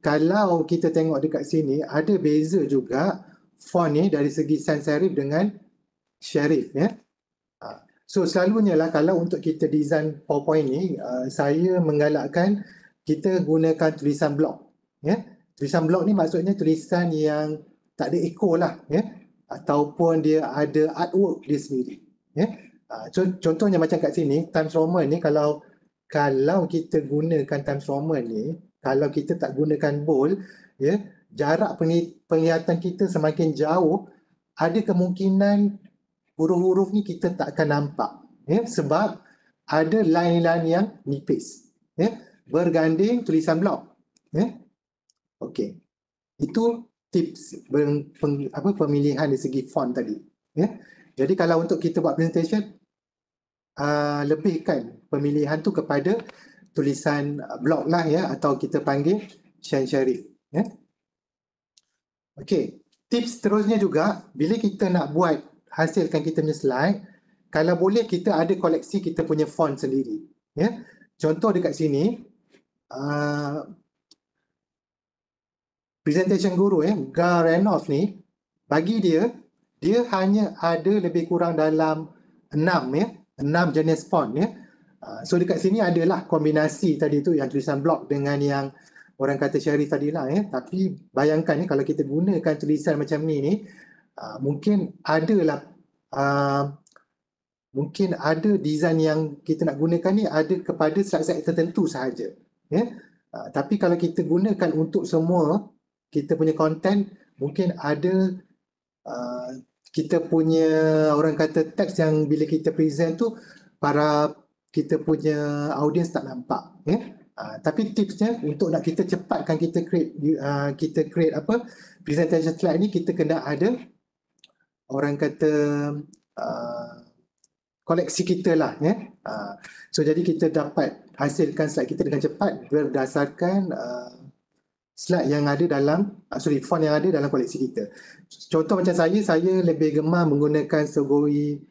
kalau kita tengok dekat sini, ada beza juga font ni dari segi sans serif dengan serif. So selalunya lah kalau untuk kita design PowerPoint ni, saya menggalakkan kita gunakan tulisan blok. Tulisan blok ni maksudnya tulisan yang tak ada echo lah. Ataupun dia ada artwork dia sendiri. Contohnya macam kat sini, Times Roman ni kalau kita gunakan Times Roman ni, kalau kita tak gunakan bold, jarak penglihatan kita semakin jauh, ada kemungkinan huruf-huruf ni kita tak akan nampak. Sebab ada line-line yang nipis. Berganding tulisan blok. Okey. Itu tips pemilihan dari segi font tadi. Jadi kalau untuk kita buat presentation, lebihkan pemilihan tu kepada tulisan blok lah atau kita panggil sans serif. Okey, tips terusnya juga bila kita nak buat hasilkan kita punya slide, kalau boleh kita ada koleksi kita punya font sendiri. Contoh dekat sini presentation guru Gar Renoff ni, bagi dia hanya ada lebih kurang dalam 6 jenis font ya. So dekat sini adalah kombinasi tadi tu yang tulisan block dengan yang orang kata Syarif tadi lah ya. Tapi bayangkan kalau kita gunakan tulisan macam ni mungkin adalah mungkin ada design yang kita nak gunakan ni ada kepada slide-slide tertentu sahaja ya. Tapi kalau kita gunakan untuk semua kita punya content, mungkin ada kita punya orang kata teks yang bila kita present tu para kita punya audience tak nampak ya. Tapi tipsnya untuk nak kita cepatkan kita create apa presentation slide ni, kita kena ada orang kata koleksi kita lah ya. So jadi kita dapat hasilkan slide kita dengan cepat berdasarkan slide yang ada dalam font yang ada dalam koleksi kita. Contoh macam saya lebih gemar menggunakan Segowi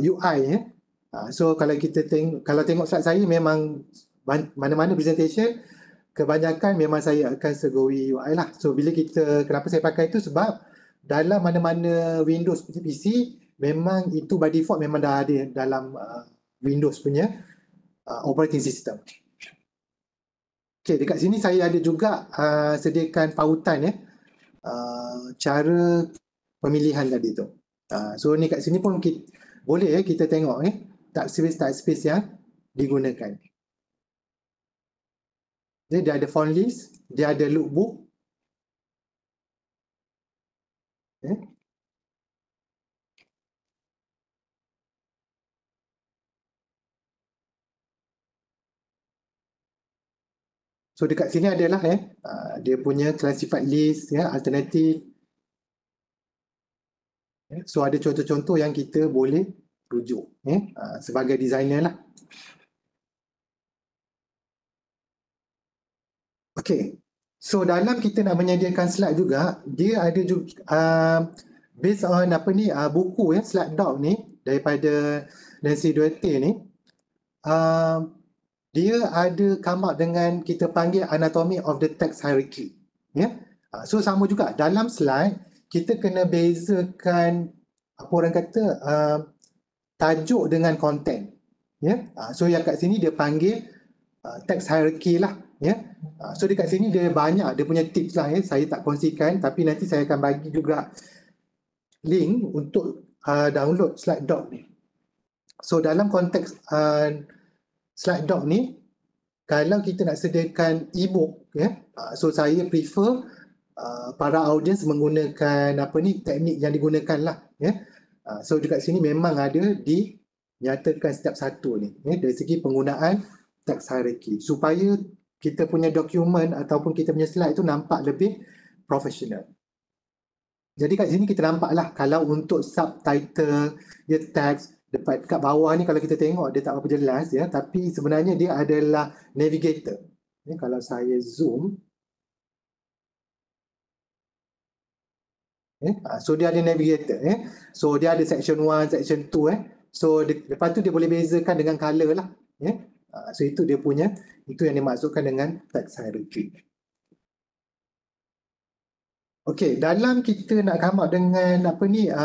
UI ya. So kalau kita tengok slide saya, memang mana-mana presentation kebanyakan memang saya akan Segowi UI lah. So kenapa saya pakai itu, sebab dalam mana-mana Windows PC memang itu by default memang dah ada dalam Windows punya operating system. Okay, dekat sini saya ada juga sediakan pautan ya, cara pemilihan tadi tu. So ni kat sini pun boleh ya kita tengok typeface yang digunakan. Jadi dia ada font list, dia ada lookbook. So dekat sini adalah dia punya classified list ya, alternatif. So ada contoh-contoh yang kita boleh rujuk sebagai designer lah. Okay, so dalam kita nak menyediakan slide juga, dia ada juga based on buku Slide Dog ni daripada Nancy Duarte ni, dia ada come up dengan kita panggil anatomy of the text hierarchy ya. So sama juga dalam slide kita kena bezakan apa orang kata tajuk dengan content ya. So yang kat sini dia panggil text hierarchy lah ya. So dekat sini dia banyak dia punya tips lah ya. Saya tak kongsikan, tapi nanti saya akan bagi juga link untuk download Slide Dog ni. So dalam konteks Slide Dog ni, kalau kita nak sediakan e-book ya, so saya prefer para audience menggunakan teknik yang digunakan lah ya. So dekat sini memang ada dinyatakan step 1 ni ya, dari segi penggunaan text hierarchy supaya kita punya dokumen ataupun kita punya slide tu nampak lebih profesional. Jadi kat sini kita nampak lah kalau untuk subtitle dia teks dekat bawah ni, kalau kita tengok dia tak berapa jelas ya, tapi sebenarnya dia adalah navigator. Kalau saya zoom, so dia ada navigator so dia ada section 1, section 2 so lepas tu dia boleh bezakan dengan color lah so itu dia punya, itu yang dimaksudkan dengan text hierarchy. Okay, dalam kita nak come up dengan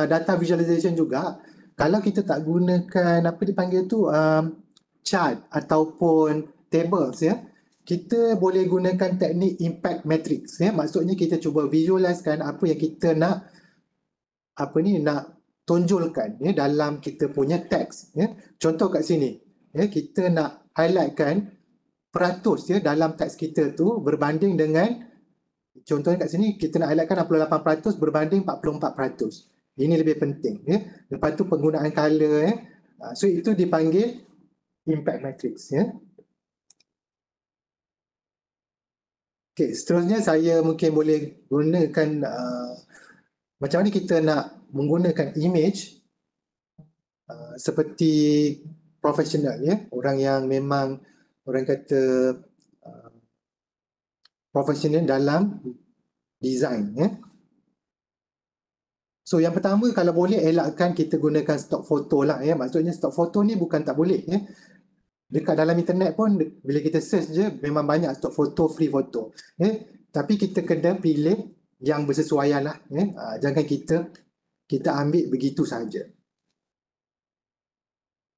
data visualization juga, kalau kita tak gunakan dipanggil tu chart ataupun tables ya, kita boleh gunakan teknik impact matrix ya. Maksudnya kita cuba visualizekan apa yang kita nak nak tonjolkan ya dalam kita punya teks ya. Contoh kat sini ya, kita nak highlightkan peratus ya dalam teks kita tu berbanding dengan, contohnya kat sini kita nak highlightkan 68% berbanding 44%. Ini lebih penting ya. Lepas tu penggunaan color ya. So itu dipanggil impact matrix ya. Okay, seterusnya saya mungkin boleh gunakan macam mana kita nak menggunakan image seperti profesional ya. Orang yang memang orang kata profesional dalam design ya. So yang pertama, kalau boleh elakkan kita gunakan stock photo lah ya. Maksudnya stock photo ni bukan tak boleh ya. Dekat dalam internet pun bila kita search je memang banyak stock photo, free photo ya. Tapi kita kena pilih yang bersesuaian lah ya. Jangan kita ambil begitu saja.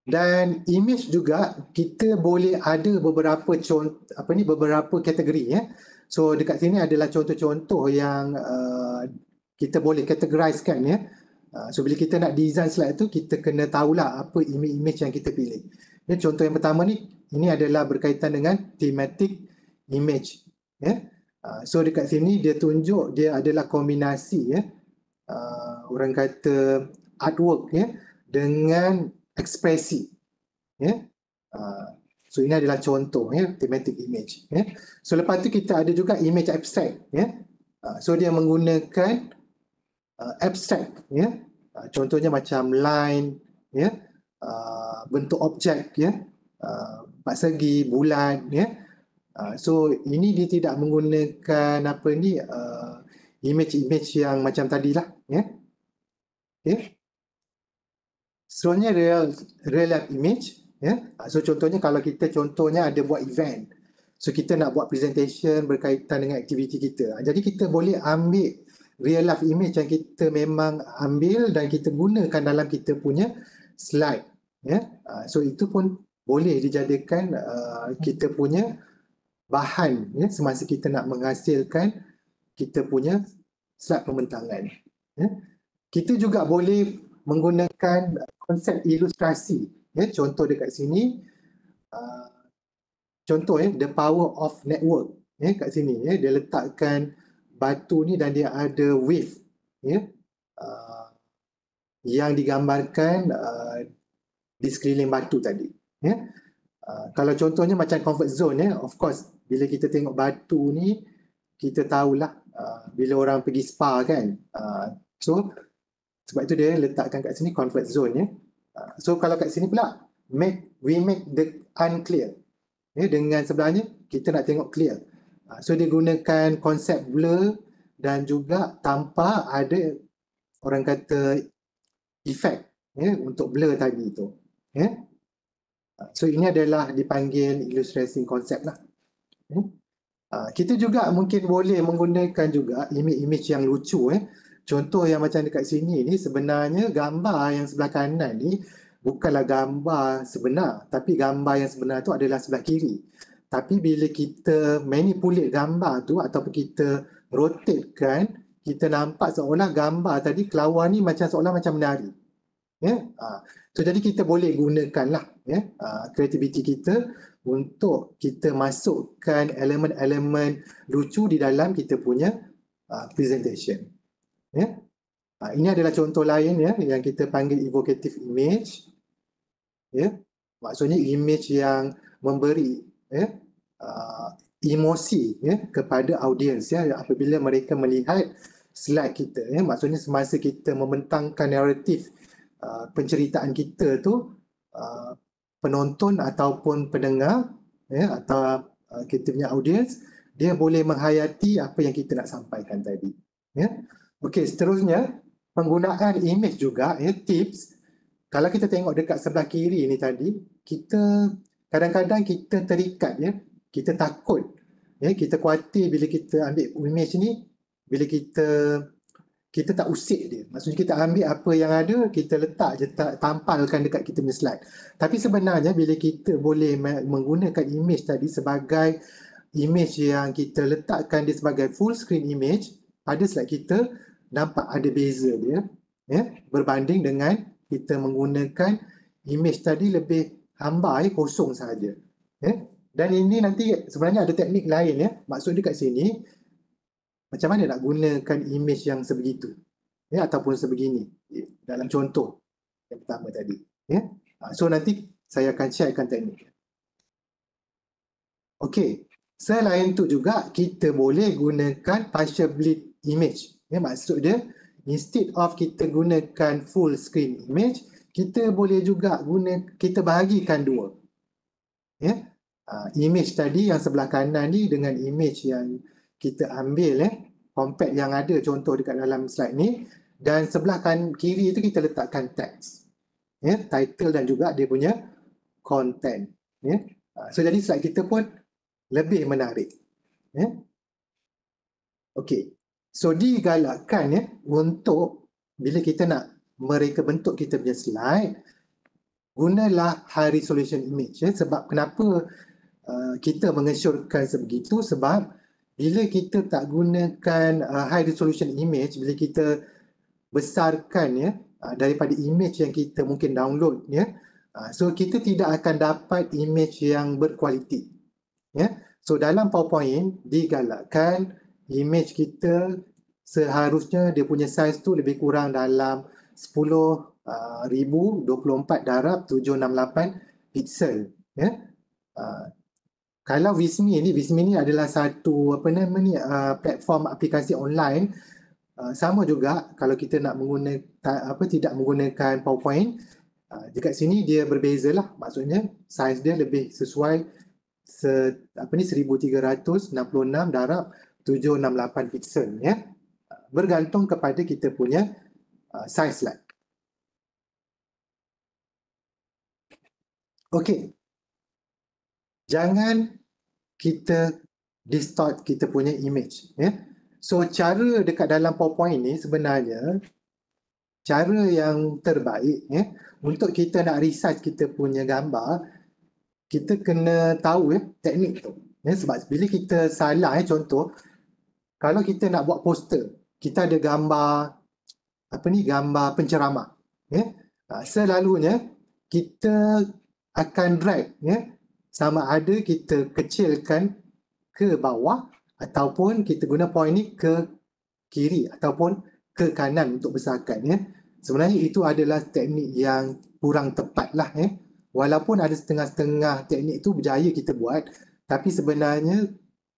Dan image juga kita boleh ada beberapa beberapa kategori ya. So dekat sini adalah contoh-contoh yang kita boleh categorizekan ya. So bila kita nak design slide tu, kita kena tahulah apa image yang kita pilih. Ya, contoh yang pertama ni, ini adalah berkaitan dengan thematic image ya. So dekat sini dia tunjuk dia adalah kombinasi ya, orang kata artwork ya, dengan ekspresi ya. So ini adalah contoh ya, thematic image ya. So lepas tu kita ada juga image abstract ya. So dia menggunakan abstract ya. Contohnya macam line ya, bentuk objek ya, empat segi, bulat ya. So ini dia tidak menggunakan image-image yang macam tadilah ya. Okay. Seterusnya real life image ya. So contohnya kalau kita ada buat event, so kita nak buat presentation berkaitan dengan aktiviti kita, jadi kita boleh ambil real life image yang kita memang ambil dan kita gunakan dalam kita punya slide ya. So itu pun boleh dijadikan kita punya bahan ya, semasa kita nak menghasilkan kita punya slide pembentangan ya. Kita juga boleh menggunakan konsep ilustrasi ya. Contoh dekat sini, contoh ya, the power of network ya, kat sini ya, dia letakkan batu ni dan dia ada wave ya, yang digambarkan di sekeliling batu tadi ya. Kalau contohnya macam comfort zone ya, of course bila kita tengok batu ni kita tahulah bila orang pergi spa kan, so sebab itu dia letakkan kat sini comfort zone ya. So kalau kat sini pula we make the unclear ya, dengan sebelahnya kita nak tengok clear. So dia gunakan konsep blur dan juga tanpa ada orang kata effect ya, untuk blur tadi tu ya. So ini adalah dipanggil illustrating concept lah ya. Kita juga mungkin boleh menggunakan juga image-image yang lucu ya. Contoh yang macam dekat sini ni, sebenarnya gambar yang sebelah kanan ni bukanlah gambar sebenar, tapi gambar yang sebenar tu adalah sebelah kiri. Tapi bila kita manipulate gambar tu ataupun kita rotatekan, kita nampak seolah gambar tadi kelawar ni seolah macam menari ya. So jadi kita boleh gunakanlah ya, kreativiti kita untuk kita masukkan elemen-elemen lucu di dalam kita punya presentation ya. Ini adalah contoh lain ya, yang kita panggil evocative image ya. Maksudnya image yang memberi ya, emosi ya kepada audiens ya, apabila mereka melihat slide kita ya. Maksudnya semasa kita membentangkan naratif penceritaan kita tu, penonton ataupun pendengar ya, atau kita punya audiens, dia boleh menghayati apa yang kita nak sampaikan tadi ya. Okey, seterusnya penggunaan image juga ya, tips. Kalau kita tengok dekat sebelah kiri ni tadi, kita kadang-kadang kita terikat ya, kita takut ya, kita khawatir bila kita ambil image ni, bila kita tak usik dia. Maksudnya kita ambil apa yang ada, kita letak je, tampalkan dekat kita punya slide. Tapi sebenarnya bila kita boleh menggunakan image tadi sebagai image yang kita letakkan dia sebagai full screen image, pada slide kita nampak ada beza dia ya, berbanding dengan kita menggunakan image tadi lebih hambar ya, kosong saja ya. Dan ini nanti sebenarnya ada teknik lain ya. Maksudnya kat sini macam mana nak gunakan image yang sebegitu ya, ataupun sebegini ya, dalam contoh yang pertama tadi ya. So nanti saya akan sharekan teknik. Okey, selain tu juga kita boleh gunakan partial bleed image ya. Maksud dia instead of kita gunakan full screen image, kita boleh juga kita bahagikan dua ya. Image tadi yang sebelah kanan ni dengan image yang kita ambil compact yang ada contoh dekat dalam slide ni, dan sebelah kiri tu kita letakkan teks ya, title dan juga dia punya content ya. So jadi slide kita pun lebih menarik ya. Okey, so digalakkan ya untuk bila kita nak mereka bentuk kita punya slide, gunalah high resolution image. Sebab kenapa kita mengesyorkan sebegitu? Sebab bila kita tak gunakan high resolution image, bila kita besarkan daripada image yang kita mungkin download, so kita tidak akan dapat image yang berkualiti. So dalam PowerPoint digalakkan image kita seharusnya dia punya size tu lebih kurang dalam 10,024 pixel. Kalau Visme ni adalah satu platform aplikasi online. Sama juga kalau kita nak menggunakan tidak menggunakan PowerPoint, dekat sini dia berbeza lah, maksudnya size dia lebih sesuai 1366 darab 768 pixel, bergantung kepada kita punya size slide. Okey, jangan kita distort kita punya image. So cara dekat dalam PowerPoint ni sebenarnya cara yang terbaik untuk kita nak resize kita punya gambar, kita kena tahu teknik tu. Sebab bila kita salah, contoh kalau kita nak buat poster, kita ada gambar gambar penceramah. Selalunya kita akan drag, sama ada kita kecilkan ke bawah ataupun kita guna point ni ke kiri ataupun ke kanan untuk besarkan. Sebenarnya itu adalah teknik yang kurang tepat lah. Walaupun ada setengah-setengah teknik tu berjaya kita buat, tapi sebenarnya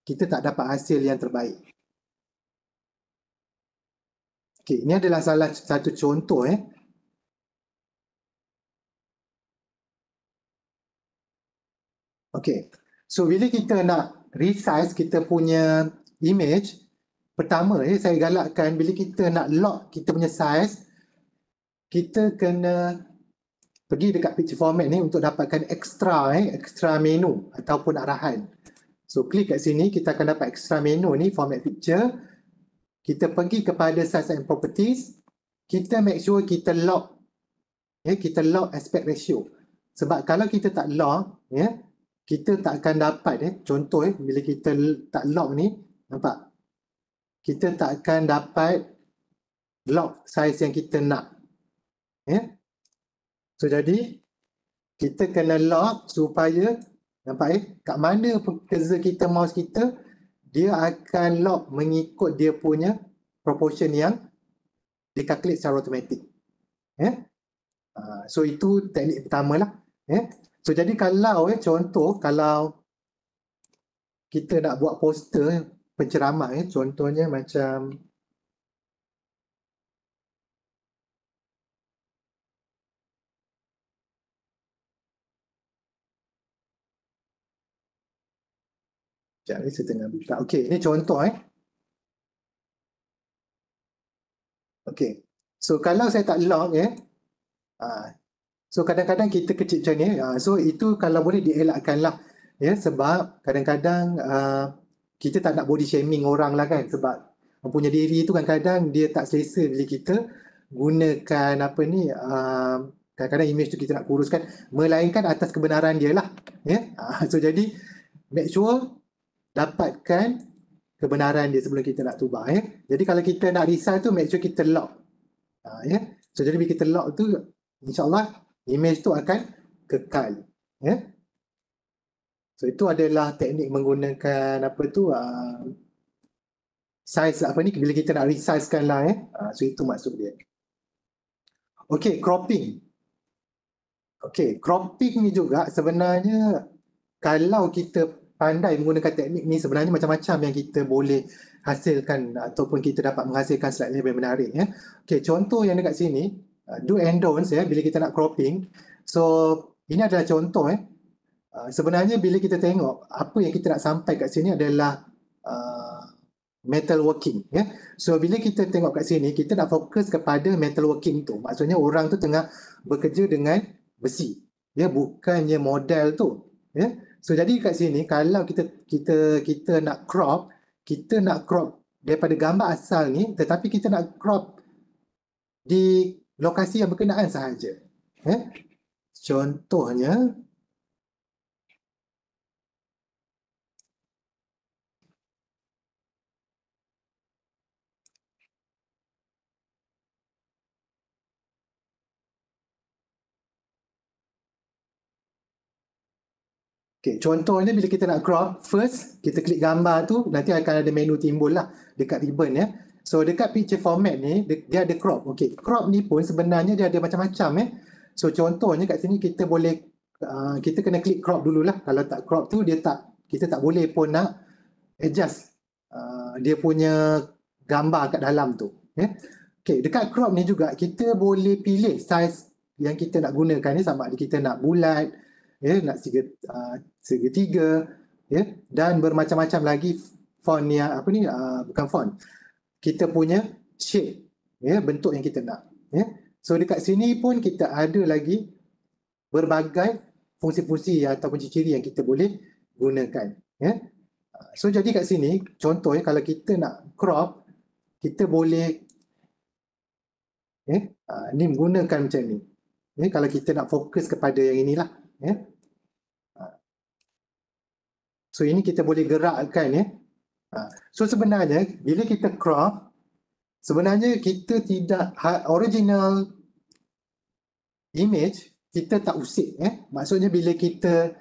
kita tak dapat hasil yang terbaik. Okay, ini adalah salah satu contoh. Okay, so bila kita nak resize kita punya image, pertama saya galakkan bila kita nak lock kita punya size, kita kena pergi dekat picture format ni untuk dapatkan extra menu ataupun arahan. So klik kat sini, kita akan dapat extra menu ni, format picture. Kita pergi kepada size and properties, kita make sure kita lock, kita lock aspect ratio. Sebab kalau kita tak lock, kita tak akan dapat, contoh bila kita tak lock ni, nampak? Kita tak akan dapat lock size yang kita nak. So jadi kita kena lock supaya nampak kat mana cursor kita, mouse kita, dia akan lock mengikut dia punya proportion yang dikalkulate secara automatik. So itu teknik pertama lah. So jadi kalau contoh kalau kita nak buat poster penceramah, contohnya macam sekejap ni saya tengah buka. Okey, ini contoh Okey. So kalau saya tak lock so kadang-kadang kita kecil macam ni. So itu kalau boleh dielakkan lah. Sebab kadang-kadang kita tak nak body shaming orang lah kan, sebab mempunyai diri tu kadang-kadang dia tak selesa bila kita gunakan kadang-kadang image tu kita nak kuruskan, melainkan atas kebenaran dia lah. So jadi make sure dapatkan kebenaran dia sebelum kita nak tubah. Jadi kalau kita nak resize tu, make sure kita lock. So jadi bila kita lock tu, insyaAllah image tu akan kekal. So itu adalah teknik menggunakan size ni bila kita nak resizekan lah. So itu maksud dia. Okay, cropping. Okay, cropping ni juga sebenarnya kalau kita pandai menggunakan teknik ni, sebenarnya macam-macam yang kita boleh hasilkan ataupun kita dapat menghasilkan slide yang lebih menarik. Okay, contoh yang dekat sini, do and don'ts bila kita nak cropping. So ini adalah contoh. Sebenarnya bila kita tengok apa yang kita nak sampai kat sini adalah metalworking. So bila kita tengok kat sini, kita nak fokus kepada metalworking tu. Maksudnya orang tu tengah bekerja dengan besi, bukannya model tu. So jadi kat sini kalau kita nak crop, daripada gambar asal ni, tetapi kita nak crop di lokasi yang berkenaan sahaja. contohnya contohnya bila kita nak crop, first kita klik gambar tu, nanti akan ada menu timbul lah dekat ribbon ya. So dekat picture format ni, dia ada crop. Crop ni pun sebenarnya dia ada macam-macam ya. So contohnya kat sini kita boleh, kita kena klik crop dululah. Kalau tak crop tu, kita tak boleh pun nak adjust dia punya gambar kat dalam tu. Dekat crop ni juga kita boleh pilih size yang kita nak gunakan ni, sama ada kita nak bulat, nak segitiga, dan bermacam-macam lagi font yang bukan font, kita punya shape, bentuk yang kita nak. So dekat sini pun kita ada lagi berbagai fungsi-fungsi ataupun ciri-ciri yang kita boleh gunakan. So jadi kat sini contoh kalau kita nak crop, kita boleh ni menggunakan macam ni. Kalau kita nak fokus kepada yang inilah. So ini kita boleh gerakkan. So sebenarnya bila kita crop, sebenarnya kita tidak original image kita tak usik. Maksudnya bila kita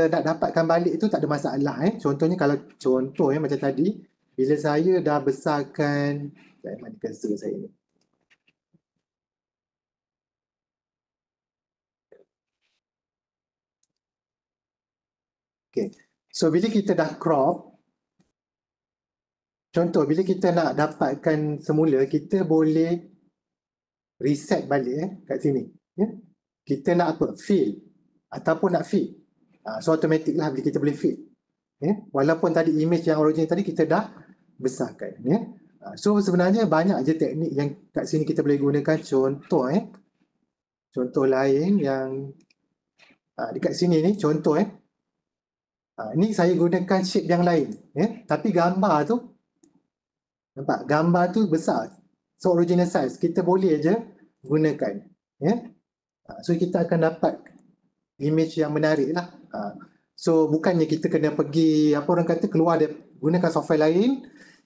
nak dapatkan balik tu tak ada masalah. Contohnya kalau macam tadi, bila saya dah besarkan, mana cursor saya ni? So bila kita dah crop, contoh bila kita nak dapatkan semula, kita boleh reset balik kat sini. Kita nak apa? Fill ataupun nak fit. So automatic lah bila kita boleh fit. Walaupun tadi image yang original tadi kita dah besarkan. So sebenarnya banyak je teknik yang kat sini kita boleh gunakan. Contoh lain yang dekat sini ni contoh ni saya gunakan shape yang lain. Tapi gambar tu, nampak gambar tu besar. So original size kita boleh je gunakan. So kita akan dapat image yang menarik lah. So bukannya kita kena pergi orang kata keluar dia gunakan software lain,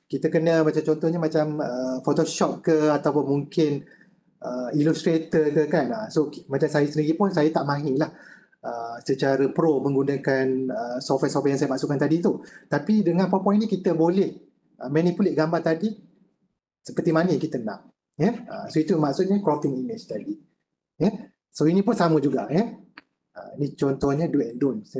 kita kena macam contohnya macam Photoshop ke ataupun mungkin Illustrator ke kan. So macam saya sendiri pun saya tak mahir lah secara pro menggunakan software-software yang saya maksudkan tadi tu. Tapi dengan PowerPoint ni kita boleh manipulate gambar tadi seperti mana yang kita nak. So itu maksudnya cropping image tadi. So ini pun sama juga. Ini contohnya do and don'ts.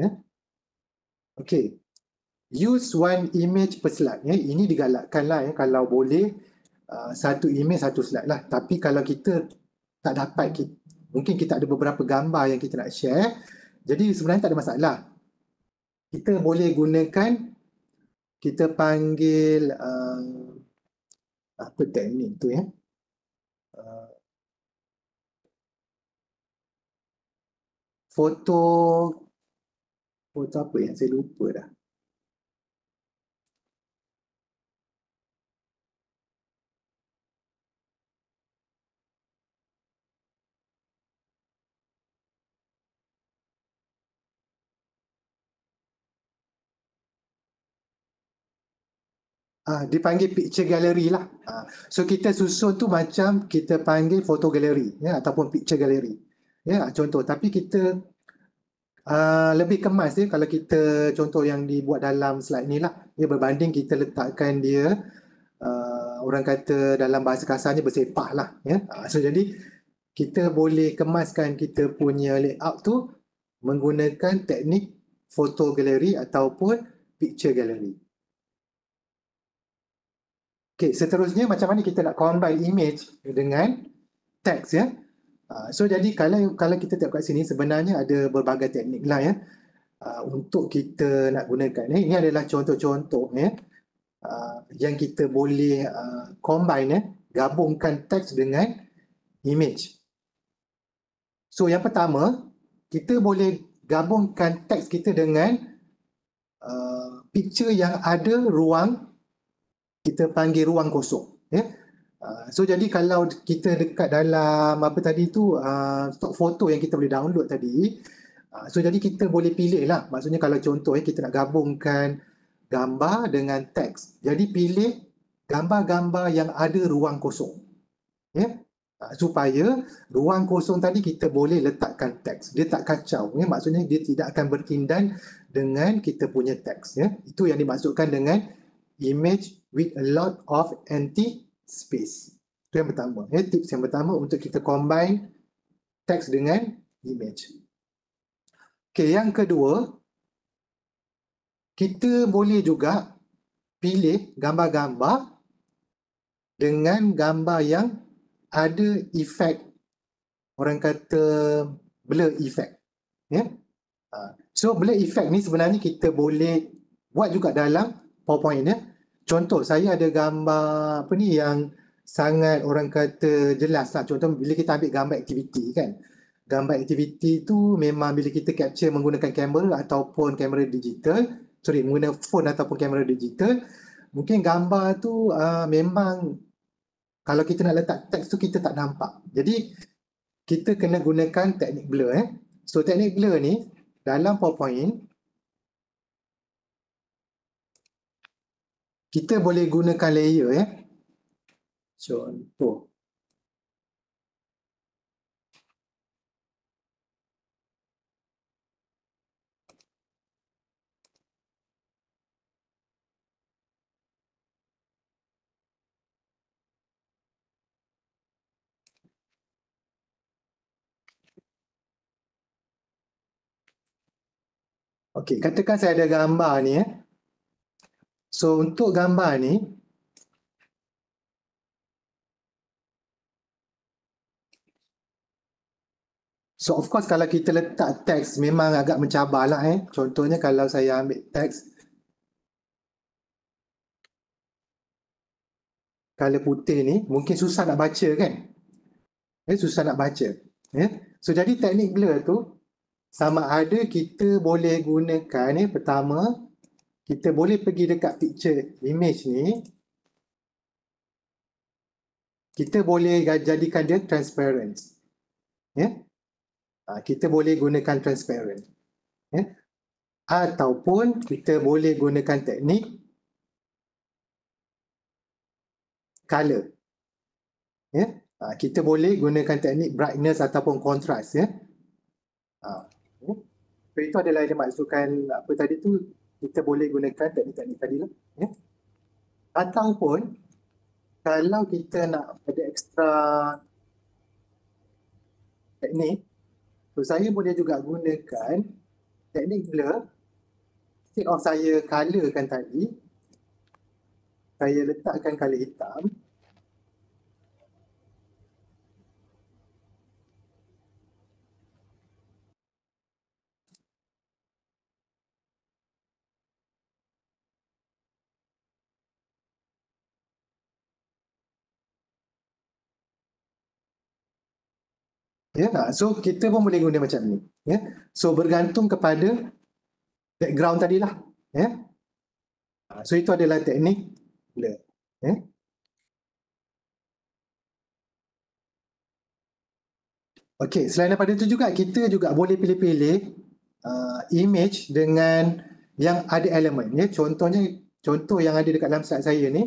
Use one image per slide. Ini digalakkan lah kalau boleh satu image satu slide lah. Tapi kalau kita tak dapat, mungkin kita ada beberapa gambar yang kita nak share, jadi sebenarnya tak ada masalah. Kita boleh gunakan, kita panggil apa teknik tu foto apa yang saya lupa dah. Dipanggil picture gallery lah. So kita susun tu macam kita panggil photo gallery ataupun picture gallery. Contoh, tapi kita lebih kemas kalau kita contoh yang dibuat dalam slide ni lah. Berbanding kita letakkan dia orang kata dalam bahasa kasarnya bersepah lah. So jadi kita boleh kemaskan kita punya layout tu menggunakan teknik photo gallery ataupun picture gallery. Seterusnya macam mana kita nak combine image dengan teks So jadi kalau kita tengok kat sini sebenarnya ada berbagai teknik lah untuk kita nak gunakan. Ini adalah contoh-contoh yang kita boleh combine gabungkan teks dengan image. So yang pertama, kita boleh gabungkan teks kita dengan picture yang ada ruang, kita panggil ruang kosong. So jadi kalau kita dekat dalam apa tadi tu, stok foto yang kita boleh download tadi, so jadi kita boleh pilih lah. Maksudnya kalau contoh kita nak gabungkan gambar dengan teks. Jadi pilih gambar-gambar yang ada ruang kosong. Ya. Supaya ruang kosong tadi kita boleh letakkan teks. Dia tak kacau. Ya. Maksudnya dia tidak akan bertindan dengan kita punya teks. Ya. Itu yang dimaksudkan dengan image with a lot of empty space. Itu yang pertama. Ya. Tips yang pertama untuk kita combine teks dengan image. Okay, yang kedua, kita boleh juga pilih gambar-gambar dengan gambar yang ada efek, orang kata blur effect. Ya? So blur effect ni sebenarnya kita boleh buat juga dalam PowerPoint. Ya? Contoh, saya ada gambar apa ni yang sangat orang kata jelas lah. Contoh bila kita ambil gambar aktiviti kan. Gambar aktiviti tu memang bila kita capture menggunakan kamera ataupun kamera digital, menggunakan phone ataupun kamera digital, mungkin gambar tu memang kalau kita nak letak teks tu kita tak nampak. Jadi kita kena gunakan teknik blur. So teknik blur ni dalam PowerPoint kita boleh gunakan layer. Contoh. Okey, katakan saya ada gambar ni. So untuk gambar ni, so of course kalau kita letak teks memang agak mencabar lah. Contohnya kalau saya ambil teks color putih ni, mungkin susah nak baca kan? Susah nak baca. So jadi teknik blur tu sama ada kita boleh gunakan pertama, kita boleh pergi dekat picture image ni, kita boleh jadikan dia transparent. Kita boleh gunakan transparent. Ataupun kita boleh gunakan teknik color. Kita boleh gunakan teknik brightness ataupun contrast. So itu adalah yang dimaksudkan apa tadi tu, kita boleh gunakan teknik-teknik tadi lah. Ataupun kalau kita nak ada extra teknik, so saya boleh juga gunakan teknik blur. Instead of saya colorkan tadi, saya letakkan color hitam. So kita pun boleh guna macam ni. So bergantung kepada background tadilah. So itu adalah teknik blur. Okey, selain daripada itu juga kita juga boleh pilih-pilih image dengan yang ada elemen. Contohnya, contoh yang ada dekat dalam slide saya ni,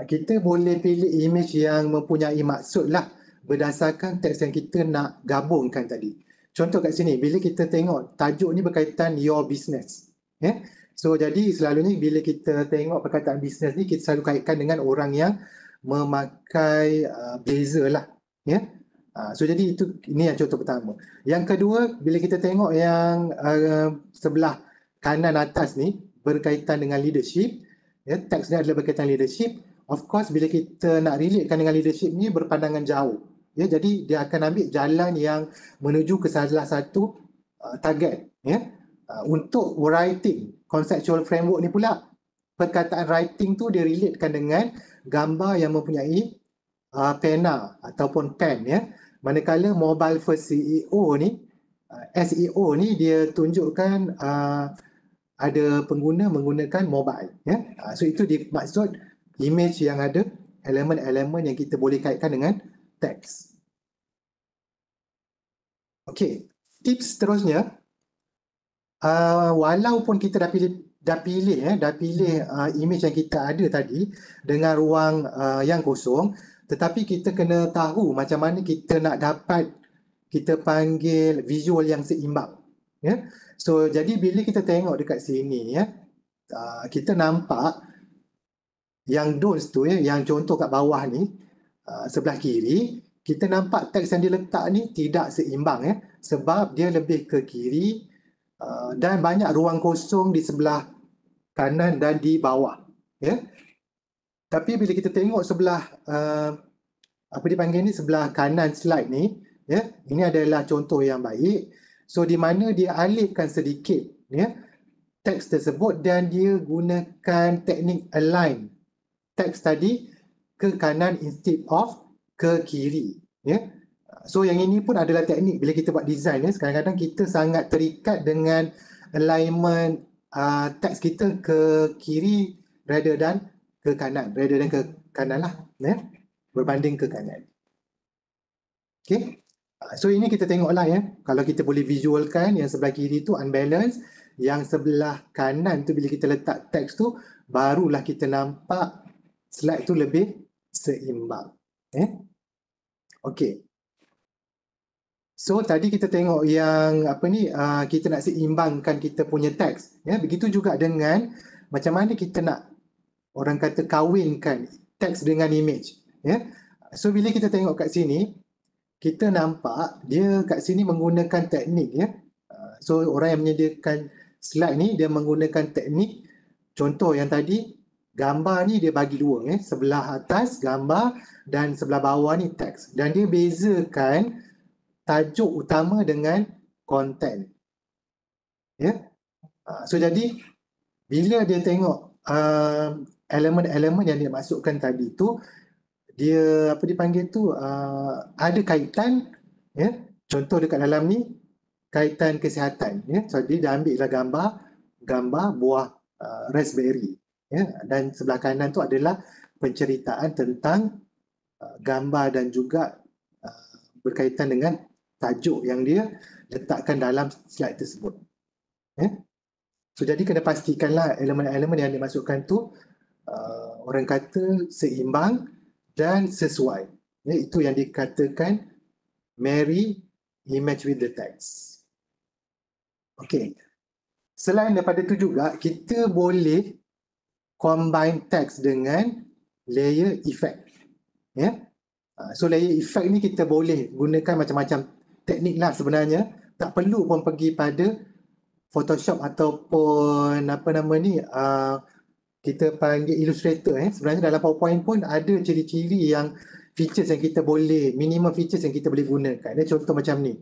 kita boleh pilih image yang mempunyai maksud lah berdasarkan teks yang kita nak gabungkan tadi. Contoh kat sini, bila kita tengok tajuk ni berkaitan your business. So jadi selalunya bila kita tengok perkataan business ni, kita selalu kaitkan dengan orang yang memakai blazer lah. So jadi ini yang contoh pertama. Yang kedua, bila kita tengok yang sebelah kanan atas ni berkaitan dengan leadership, teks ni adalah berkaitan leadership. Of course bila kita nak relatekan dengan leadership ni berpandangan jauh. Jadi dia akan ambil jalan yang menuju ke salah satu target. Untuk writing, conceptual framework ni pula, perkataan writing tu dia relatekan dengan gambar yang mempunyai pena ataupun pen. Manakala mobile first SEO ni, SEO ni dia tunjukkan ada pengguna menggunakan mobile. So itu dimaksud image yang ada elemen-elemen yang kita boleh kaitkan dengan teks. Okey, tips seterusnya, walaupun kita dah pilih image yang kita ada tadi dengan ruang yang kosong, tetapi kita kena tahu macam mana kita nak dapat, kita panggil visual yang seimbang. Ya. So jadi bila kita tengok dekat sini ya, kita nampak yang don'ts tu ya, yang contoh kat bawah ni, sebelah kiri, kita nampak teks yang diletak ni tidak seimbang ya, sebab dia lebih ke kiri dan banyak ruang kosong di sebelah kanan dan di bawah ya. Tapi bila kita tengok sebelah apa dipanggil ni, sebelah kanan slide ni ya, ini adalah contoh yang baik. So di mana dia alihkan sedikit ya teks tersebut dan dia gunakan teknik align teks tadi ke kanan instead of ke kiri ya. So yang ini pun adalah teknik bila kita buat design ya, kadang-kadang kita sangat terikat dengan alignment teks kita ke kiri rather than ke kanan lah ya, berbanding ke kanan. Okay, so ini kita tengoklah ya, kalau kita boleh visualkan yang sebelah kiri tu unbalanced, yang sebelah kanan tu bila kita letak teks tu barulah kita nampak slide tu lebih seimbang. Okay, so tadi kita tengok yang apa ni, kita nak seimbangkan kita punya teks ya. Begitu juga dengan macam mana kita nak, orang kata, kawinkan teks dengan image ya. So bila kita tengok kat sini, kita nampak dia kat sini menggunakan teknik ya. So orang yang menyediakan slide ni dia menggunakan teknik, contoh yang tadi gambar ni dia bagi dua ya, sebelah atas gambar dan sebelah bawah ni teks, dan dia bezakan tajuk utama dengan konten ya. So jadi bila dia tengok elemen-elemen yang dia masukkan tadi tu, dia apa dipanggil tu, ada kaitan ya. Contoh dekat dalam ni kaitan kesihatan ya. So dia dah ambil lah gambar buah raspberry ya, dan sebelah kanan tu adalah penceritaan tentang gambar dan juga berkaitan dengan tajuk yang dia letakkan dalam slide tersebut ya. So jadi kena pastikanlah elemen-elemen yang dimasukkan tu orang kata seimbang dan sesuai ya. Itu yang dikatakan marry image with the text. Okay, selain daripada itu juga kita boleh combine text dengan layer effect ya. So layer effect ni kita boleh gunakan macam-macam teknik lah sebenarnya, tak perlu pun pergi pada Photoshop ataupun apa nama ni, kita panggil Illustrator Sebenarnya dalam PowerPoint pun ada ciri-ciri yang features yang kita boleh, minimum features yang kita boleh gunakan. Contoh macam ni,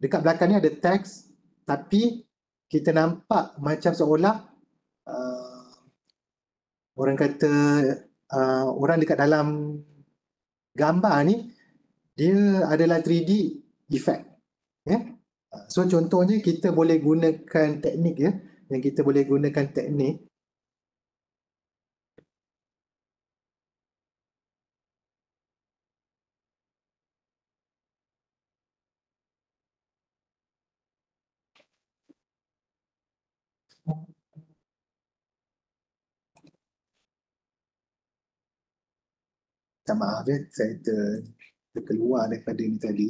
dekat belakang ni ada teks, tapi kita nampak macam seolah orang kata orang dekat dalam gambar ni dia adalah 3D effect ya. So contohnya kita boleh gunakan teknik ya, yang kita boleh gunakan teknik minta maaf ya, saya terkeluar daripada ni tadi.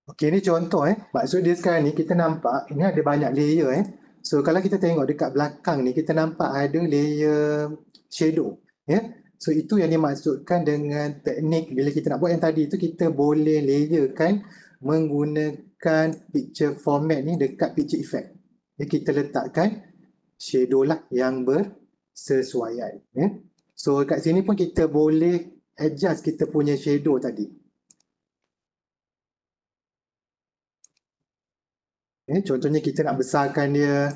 Okey, ni contoh maksud dia sekarang ni kita nampak ini ada banyak layer So kalau kita tengok dekat belakang ni kita nampak ada layer shadow ya. So itu yang dimaksudkan dengan teknik bila kita nak buat yang tadi tu, kita boleh layerkan menggunakan picture format ni dekat picture effect. Ya, kita letakkan shadow lah yang bersesuaian ya. So kat sini pun kita boleh adjust kita punya shadow tadi. Contohnya kita nak besarkan dia.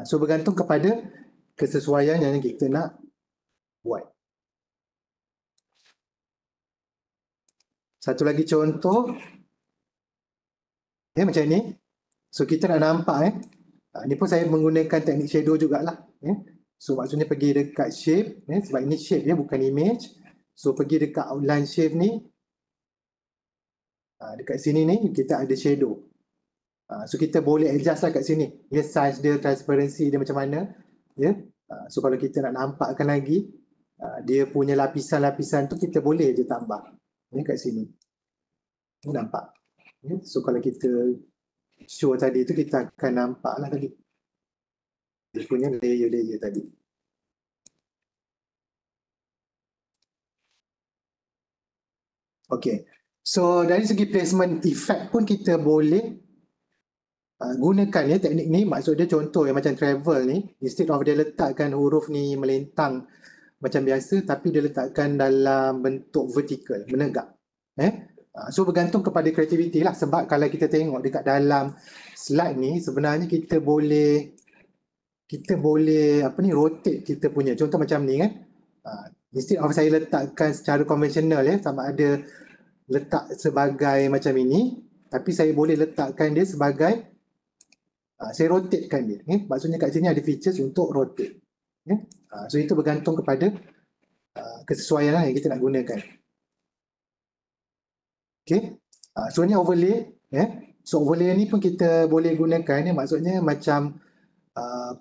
So bergantung kepada kesesuaian yang kita nak buat. Satu lagi contoh, macam ni. So kita nak nampak ni pun saya menggunakan teknik shadow jugalah. So maksudnya pergi dekat shape, sebab ini shape dia bukan image. So pergi dekat outline shape ni. Dekat sini ni kita ada shadow. So kita boleh adjust lah kat sini. Size dia, transparency dia macam mana. So kalau kita nak nampakkan lagi, dia punya lapisan-lapisan tu kita boleh je tambah. Kat sini. Nampak. So kalau kita show tadi tu kita akan nampak lah tadi. Dia punya layer-layer tadi. Okay. So dari segi placement effect pun kita boleh gunakan teknik ni. Maksud dia contoh yang macam travel ni, instead of dia letakkan huruf ni melentang macam biasa, tapi dia letakkan dalam bentuk vertikal, menegak. So bergantung kepada kreativiti lah. Sebab kalau kita tengok dekat dalam slide ni, sebenarnya kita boleh rotate kita punya. Contoh macam ni kan. Instead of saya letakkan secara konvensional sama ada letak sebagai macam ini, tapi saya boleh letakkan dia sebagai saya rotatekan dia. Maksudnya kat sini ada features untuk rotate. So itu bergantung kepada kesesuaian lah yang kita nak gunakan. Okay. So ni overlay. So overlay ni pun kita boleh gunakan. Maksudnya macam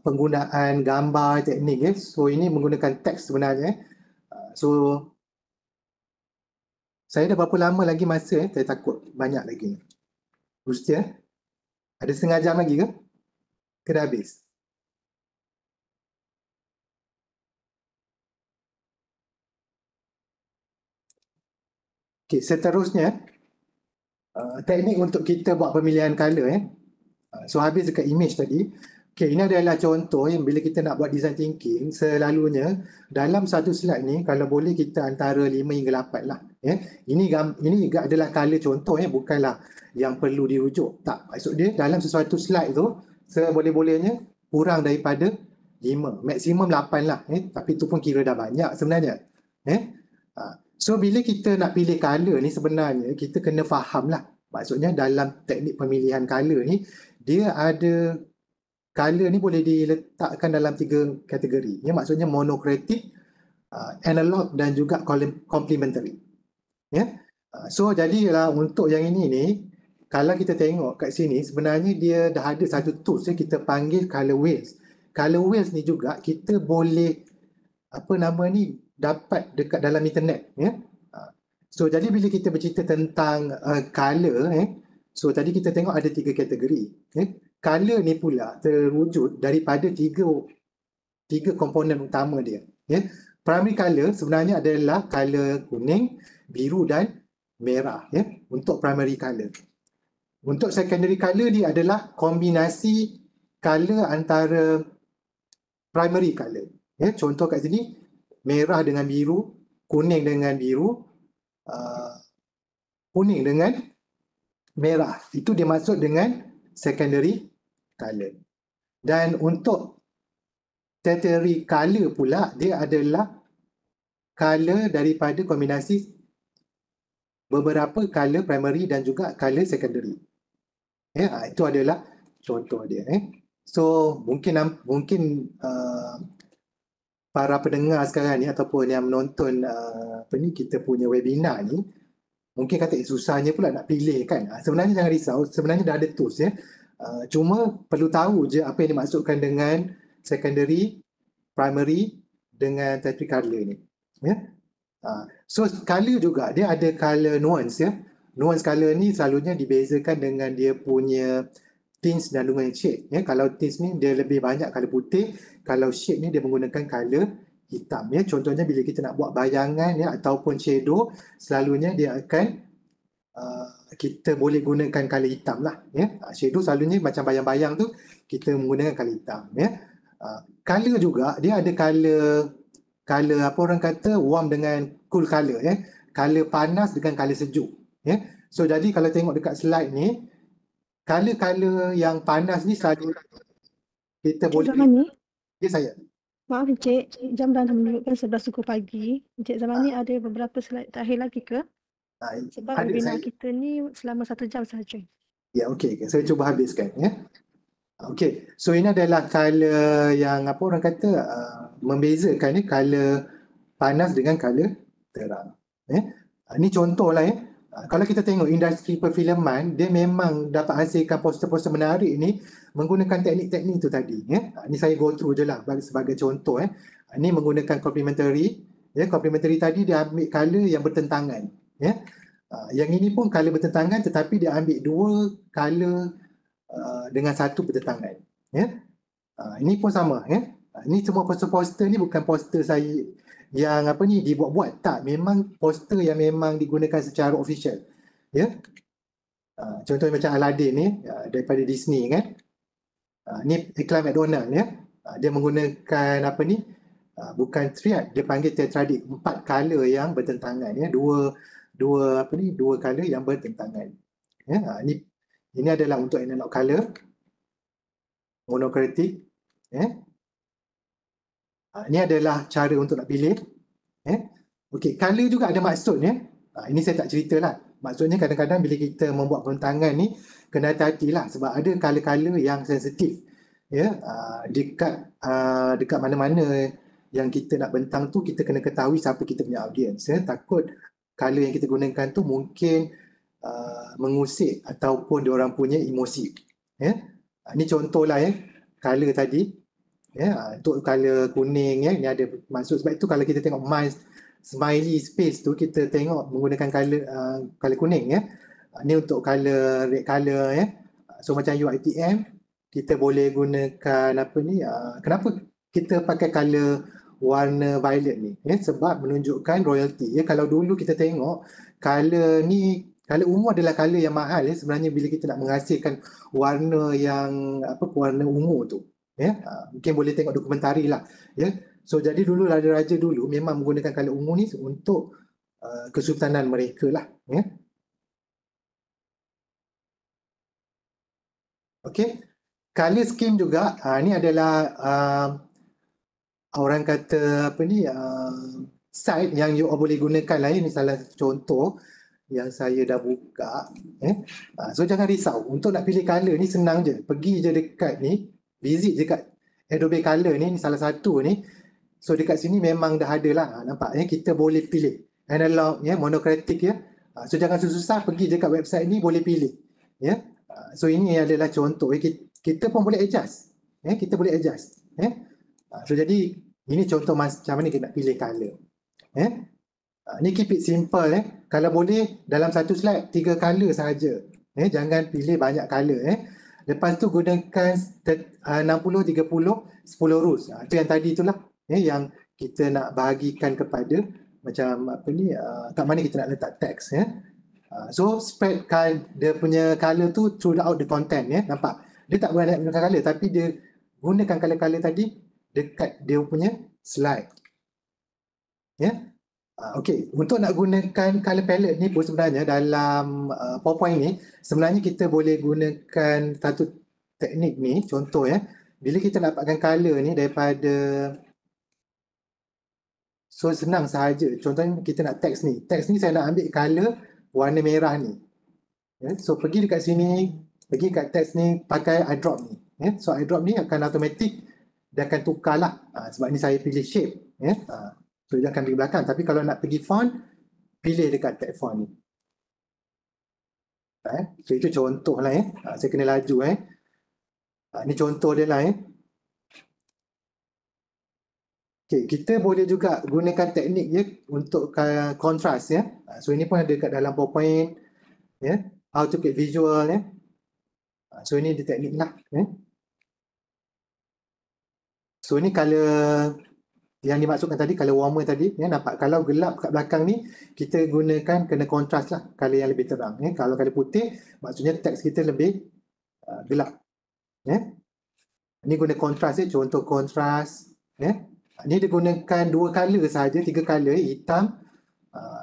penggunaan gambar teknik. So ini menggunakan teks sebenarnya. So saya dah berapa lama lagi masa saya takut banyak lagi. Mesti ada setengah jam lagi ke? Ke dah habis? Okay, seterusnya teknik untuk kita buat pemilihan color. So habis dekat image tadi. Okay, ini adalah contoh yang bila kita nak buat design thinking, selalunya dalam satu slide ni kalau boleh kita antara 5 hingga 8 lah. Ini adalah color contoh, bukanlah yang perlu dirujuk. Tak, maksud dia dalam sesuatu slide tu seboleh-bolehnya kurang daripada 5, maksimum 8 lah. Tapi tu pun kira dah banyak sebenarnya. So bila kita nak pilih color ni sebenarnya kita kena faham lah. Maksudnya dalam teknik pemilihan color ni dia ada color ni boleh diletakkan dalam 3 kategori. Maksudnya monokritik, analog dan juga complementary. So jadilah untuk yang ini ni kalau kita tengok kat sini sebenarnya dia dah ada satu tools kita panggil color wheels. Color wheels ni juga kita boleh dapat dekat dalam internet. So jadi bila kita bercerita tentang color, so tadi kita tengok ada 3 kategori. Color ni pula terwujud daripada tiga komponen utama dia. Primary color sebenarnya adalah color kuning, biru dan merah. Untuk primary color. Untuk secondary color dia adalah kombinasi color antara primary color. Contoh kat sini merah dengan biru, kuning dengan biru, kuning dengan merah. Itu dia maksud dengan secondary color. Dan untuk tertiary color pula dia adalah color daripada kombinasi beberapa color primary dan juga color secondary. Itu adalah contoh dia. So mungkin para pendengar sekarang ni ataupun yang menonton kita punya webinar ni mungkin kata susahnya pula nak pilih kan. Sebenarnya jangan risau, sebenarnya dah ada tools cuma perlu tahu je apa yang dimaksudkan dengan secondary, primary dengan tertiary color ni. So color juga dia ada color nuance. Nuance color ni selalunya dibezakan dengan dia punya tints dan dengan shade. Kalau tints ni dia lebih banyak color putih, kalau shade ni dia menggunakan color hitam. Contohnya bila kita nak buat bayangan ataupun shadow, selalunya dia akan kita boleh gunakan color hitam lah. Shadow selalunya macam bayang-bayang tu kita menggunakan color hitam. Color juga dia ada color apa orang kata warm dengan cool color. Color panas dengan color sejuk. So jadi kalau tengok dekat slide ni color-color yang panas ni selalu kita Encik boleh Zamani, ya saya. maaf Encik, jam dah menunjukkan 11 suku pagi. Encik Zamani ada beberapa slide terakhir lagi ke? Sebab Ada webinar saya. kita ni selama 1 jam sahaja. Ya, okey. Saya cuba habiskan ya. Okey. So ini adalah color yang apa orang kata membezakan ni color panas dengan color terang. Ini contoh lah ya. Kalau kita tengok industri perfilman, dia memang dapat hasilkan poster-poster menarik ni menggunakan teknik-teknik tu tadi. Ini saya go through je lah sebagai contoh. Ini menggunakan complementary. Complementary tadi dia ambil color yang bertentangan. Yang ini pun color bertentangan tetapi dia ambil dua color dengan satu bertentangan. Ini pun sama. Ini semua poster-poster ni bukan poster saya yang apa ni dibuat-buat, tak, memang poster yang memang digunakan secara official. Contohnya macam Aladdin ni daripada Disney kan. Ni iklan McDonald dia menggunakan apa ni bukan triad, dia panggil tetradik, 4 color yang bertentangan dua color yang bertentangan. Ini adalah untuk analog color monokritik. Ini adalah cara untuk nak pilih. Okey, color juga ada maksud ini saya tak ceritalah. Maksudnya kadang-kadang bila kita membuat bentangan ni kena hati-hati lah sebab ada color-color yang sensitif. Dekat mana-mana yang kita nak bentang tu kita kena ketahui siapa kita punya audience. Takut color yang kita gunakan tu mungkin mengusik ataupun diorang punya emosi. Ini contohlah color tadi. Untuk color kuning ni ada maksud, sebab itu kalau kita tengok smiley space tu kita tengok menggunakan color kuning. Ni untuk color red color. So macam UiTM kita boleh gunakan apa ni, kenapa kita pakai color warna violet ni sebab menunjukkan royalty. Kalau dulu kita tengok color ni, color ungu adalah color yang mahal sebenarnya bila kita nak menghasilkan warna yang warna ungu tu. Mungkin boleh tengok dokumentari lah. So jadi dulu raja-raja dulu memang menggunakan color ungu ni untuk kesultanan mereka lah. Okey, color scheme juga ni adalah orang kata apa ni site yang you boleh gunakan lah. Ini salah satu contoh yang saya dah buka. So jangan risau untuk nak pilih color ni, senang je, pergi je dekat ni, visit dekat Adobe Color ni salah satu ni. So dekat sini memang dah ada lah, nampak kita boleh pilih analog monokritik so jangan susah-susah, pergi dekat website ni boleh pilih. So ini adalah contoh, kita pun boleh adjust. Kita boleh adjust. So jadi ini contoh macam mana kita nak pilih color. Ni keep it simple. Kalau boleh dalam satu slide 3 color sahaja. Jangan pilih banyak color. Lepas tu gunakan 60, 30, 10 rules. Itu yang tadi itulah yang kita nak bahagikan kepada macam apa ni, kat mana kita nak letak teks. So spread dia punya color tu throughout the content. Nampak? Dia tak gunakan color tapi dia gunakan color-color tadi dekat dia punya slide. Okey, untuk nak gunakan color palette ni pun sebenarnya dalam PowerPoint ni sebenarnya kita boleh gunakan satu teknik ni, contoh bila kita dapatkan color ni daripada, so senang sahaja. Contohnya kita nak teks ni saya nak ambil color warna merah ni. So pergi dekat sini, pergi kat teks ni, pakai eyedrop ni. So eyedrop ni akan automatic dia akan tukarlah. Sebab ni saya pilih shape. So dia akan pergi belakang. Tapi kalau nak pergi font, pilih dekat tag font ni. So itu contoh lah saya kena laju ni contoh dia lah Okay, kita boleh juga gunakan teknik untuk kontras So ini pun ada kat dalam PowerPoint how to create visual So ini dia teknik lah So ini color yang dimaksudkan tadi, color warmer tadi nampak kalau gelap kat belakang ni kita gunakan kena kontras lah, color yang lebih terang kalau color putih maksudnya teks kita lebih gelap ni guna kontras contoh kontras ni dia gunakan 2 color saja, 3 color, hitam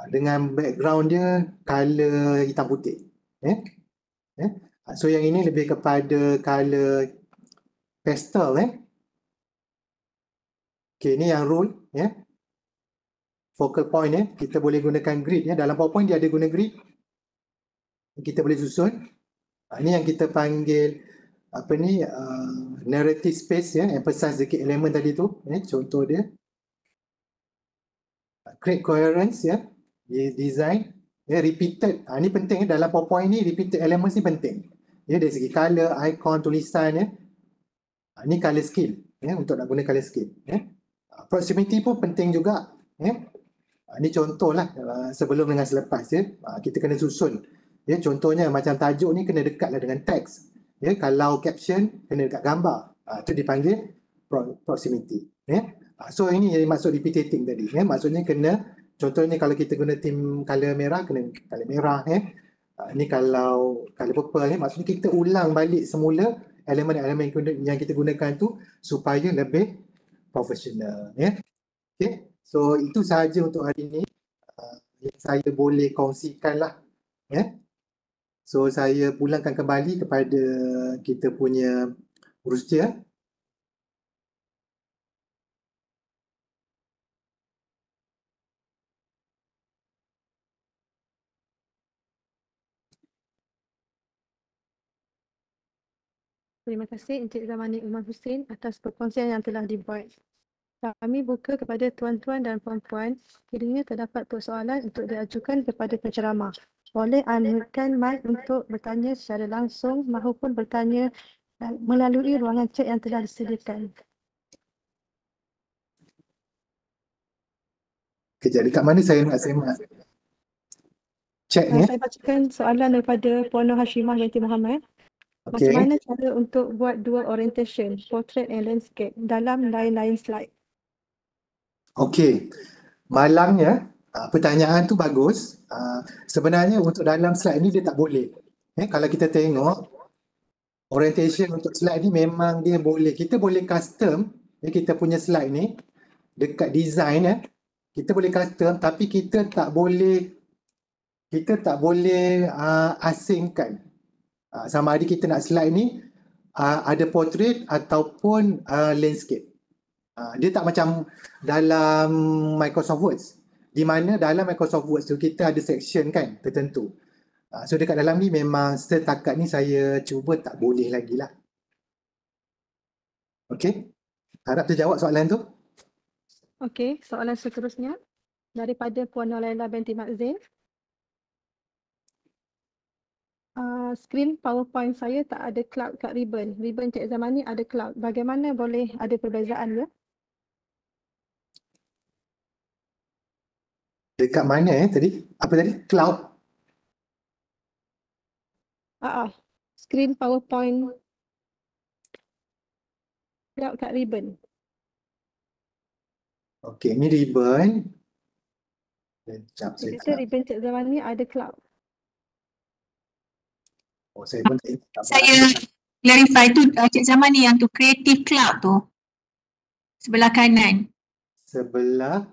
dengan background dia color hitam putih So yang ini lebih kepada color pastel Okay, ini yang rule focal point kita boleh gunakan grid dalam PowerPoint dia ada guna grid. Kita boleh susun. Ini yang kita panggil narrative space emphasize sikit elemen tadi tu contoh dia. Create coherence design repeated. Ini penting dalam PowerPoint ni, repeated elements ni penting. Dari segi color, icon, tulisan ini color skill untuk nak guna color skill. Proximity pun penting juga. Ini contoh lah sebelum dengan selepas kita kena susun. Contohnya macam tajuk ni kena dekat lah dengan teks. Kalau caption kena dekat gambar. Itu dipanggil proximity. So ini yang maksud repetiting tadi. Maksudnya kena, contohnya kalau kita guna theme color merah, kena color merah. Ini kalau color purple maksudnya kita ulang balik semula elemen-elemen yang kita gunakan tu supaya lebih profesional. Okay. So itu sahaja untuk hari ini yang saya boleh kongsikan lah. So saya pulangkan kembali kepada kita punya Rustia. Terima kasih Encik Zamani Umar Hussein atas perkongsian yang telah dibuat. Kami buka kepada tuan-tuan dan puan-puan, kiranya terdapat persoalan untuk diajukan kepada penceramah. Boleh unmute mic untuk bertanya secara langsung maupun bertanya melalui ruangan chat yang telah disediakan. Kejap, dekat mana saya nak semak chat ni? Saya bacakan soalan daripada Puan Nur Hashimah binti Muhammad. Macam mana cara untuk buat dual orientation, portrait and landscape dalam lain-lain slide? Okey, malangnya pertanyaan tu bagus. Sebenarnya untuk dalam slide ni dia tak boleh. Kalau kita tengok orientation untuk slide ni memang dia boleh. Kita boleh custom kita punya slide ni dekat design kita boleh custom tapi kita tak boleh asingkan. Sama ada kita nak slide ni ada portrait ataupun landscape. Dia tak macam dalam Microsoft Word, di mana dalam Microsoft Word tu kita ada section kan tertentu. So dekat dalam ni memang setakat ni saya cuba tak boleh lagi lah. Okey, harap terjawab soalan tu. Okey, soalan seterusnya daripada Puan Nur Laila binti Mak Zain. Skrin PowerPoint saya tak ada cloud kat ribbon. Ribbon Cik Zamani ada cloud. Bagaimana boleh ada perbezaan ya? Dekat mana tadi? Apa tadi? Cloud? Skrin PowerPoint cloud kat ribbon. Okey, ni ribbon. Sekejap, Dia kata ribbon Cik Zamani ada cloud. Saya pun tak ingat. Saya clarify tu Cik Zamani yang tu Creative Cloud tu. Sebelah kanan. Sebelah.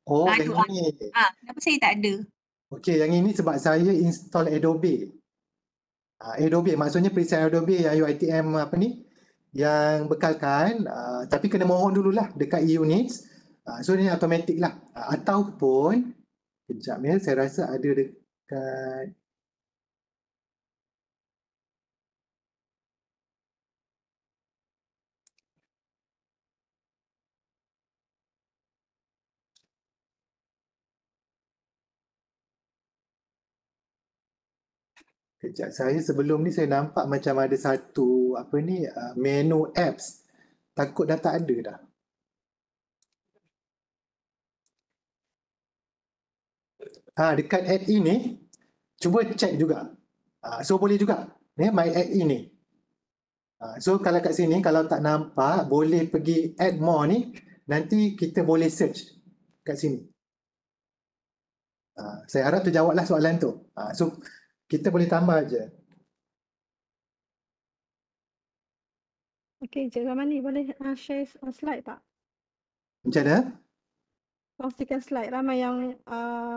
Oh, yang tu, ini. Kenapa saya tak ada? Okey, yang ini sebab saya install Adobe. Adobe maksudnya preset Adobe yang UiTM apa ni yang bekalkan, tapi kena mohon dululah dekat e-units. So ni automatic lah. Ataupun kejap ya, saya rasa ada dekat kejap, saya sebelum ni saya nampak macam ada satu apa ni menu apps. Takut dah tak ada dah. Dekat add ini cuba check juga. So boleh juga. My add ini. So kalau kat sini kalau tak nampak boleh pergi add more ni, nanti kita boleh search kat sini. Saya harap terjawablah soalan tu. So kita boleh tambah je. Okey, Cik Zamani boleh share slide tak? Macam mana? Kongsikan slide. Ramai yang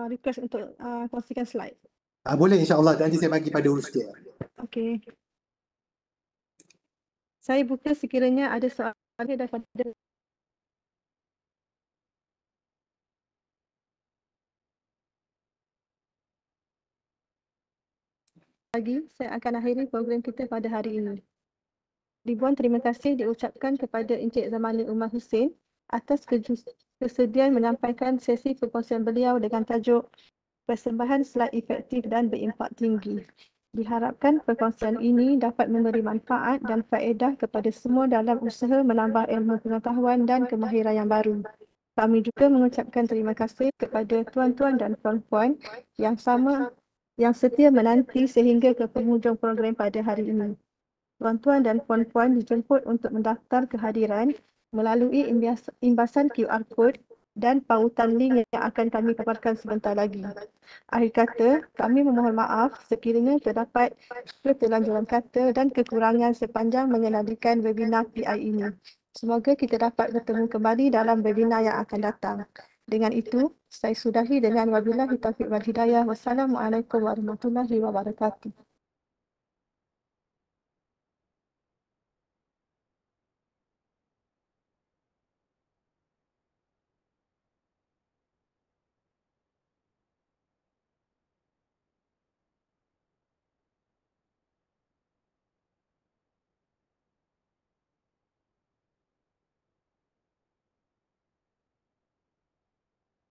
request untuk kongsikan slide. Boleh insya-Allah, nanti saya bagi pada urus dia. Okey. Saya buka sekiranya ada soalan daripada lagi, saya akan akhiri program kita pada hari ini. Ribuan terima kasih diucapkan kepada Encik Zamani Umar Hussein atas kesediaan menyampaikan sesi perkongsian beliau dengan tajuk Persembahan Slide Efektif dan Berimpak Tinggi. Diharapkan perkongsian ini dapat memberi manfaat dan faedah kepada semua dalam usaha menambah ilmu pengetahuan dan kemahiran yang baru. Kami juga mengucapkan terima kasih kepada tuan-tuan dan puan-puan yang setia menanti sehingga ke penghujung program pada hari ini. Tuan-tuan dan puan-puan dijemput untuk mendaftar kehadiran melalui imbasan QR Code dan pautan link yang akan kami paparkan sebentar lagi. Akhir kata, kami memohon maaf sekiranya terdapat keterlanjuran kata dan kekurangan sepanjang mengendalikan webinar PI ini. Semoga kita dapat bertemu kembali dalam webinar yang akan datang. Dengan itu, saya sudahi dengan wabillahi taufiq wal hidayah. Wassalamualaikum warahmatullahi wabarakatuh.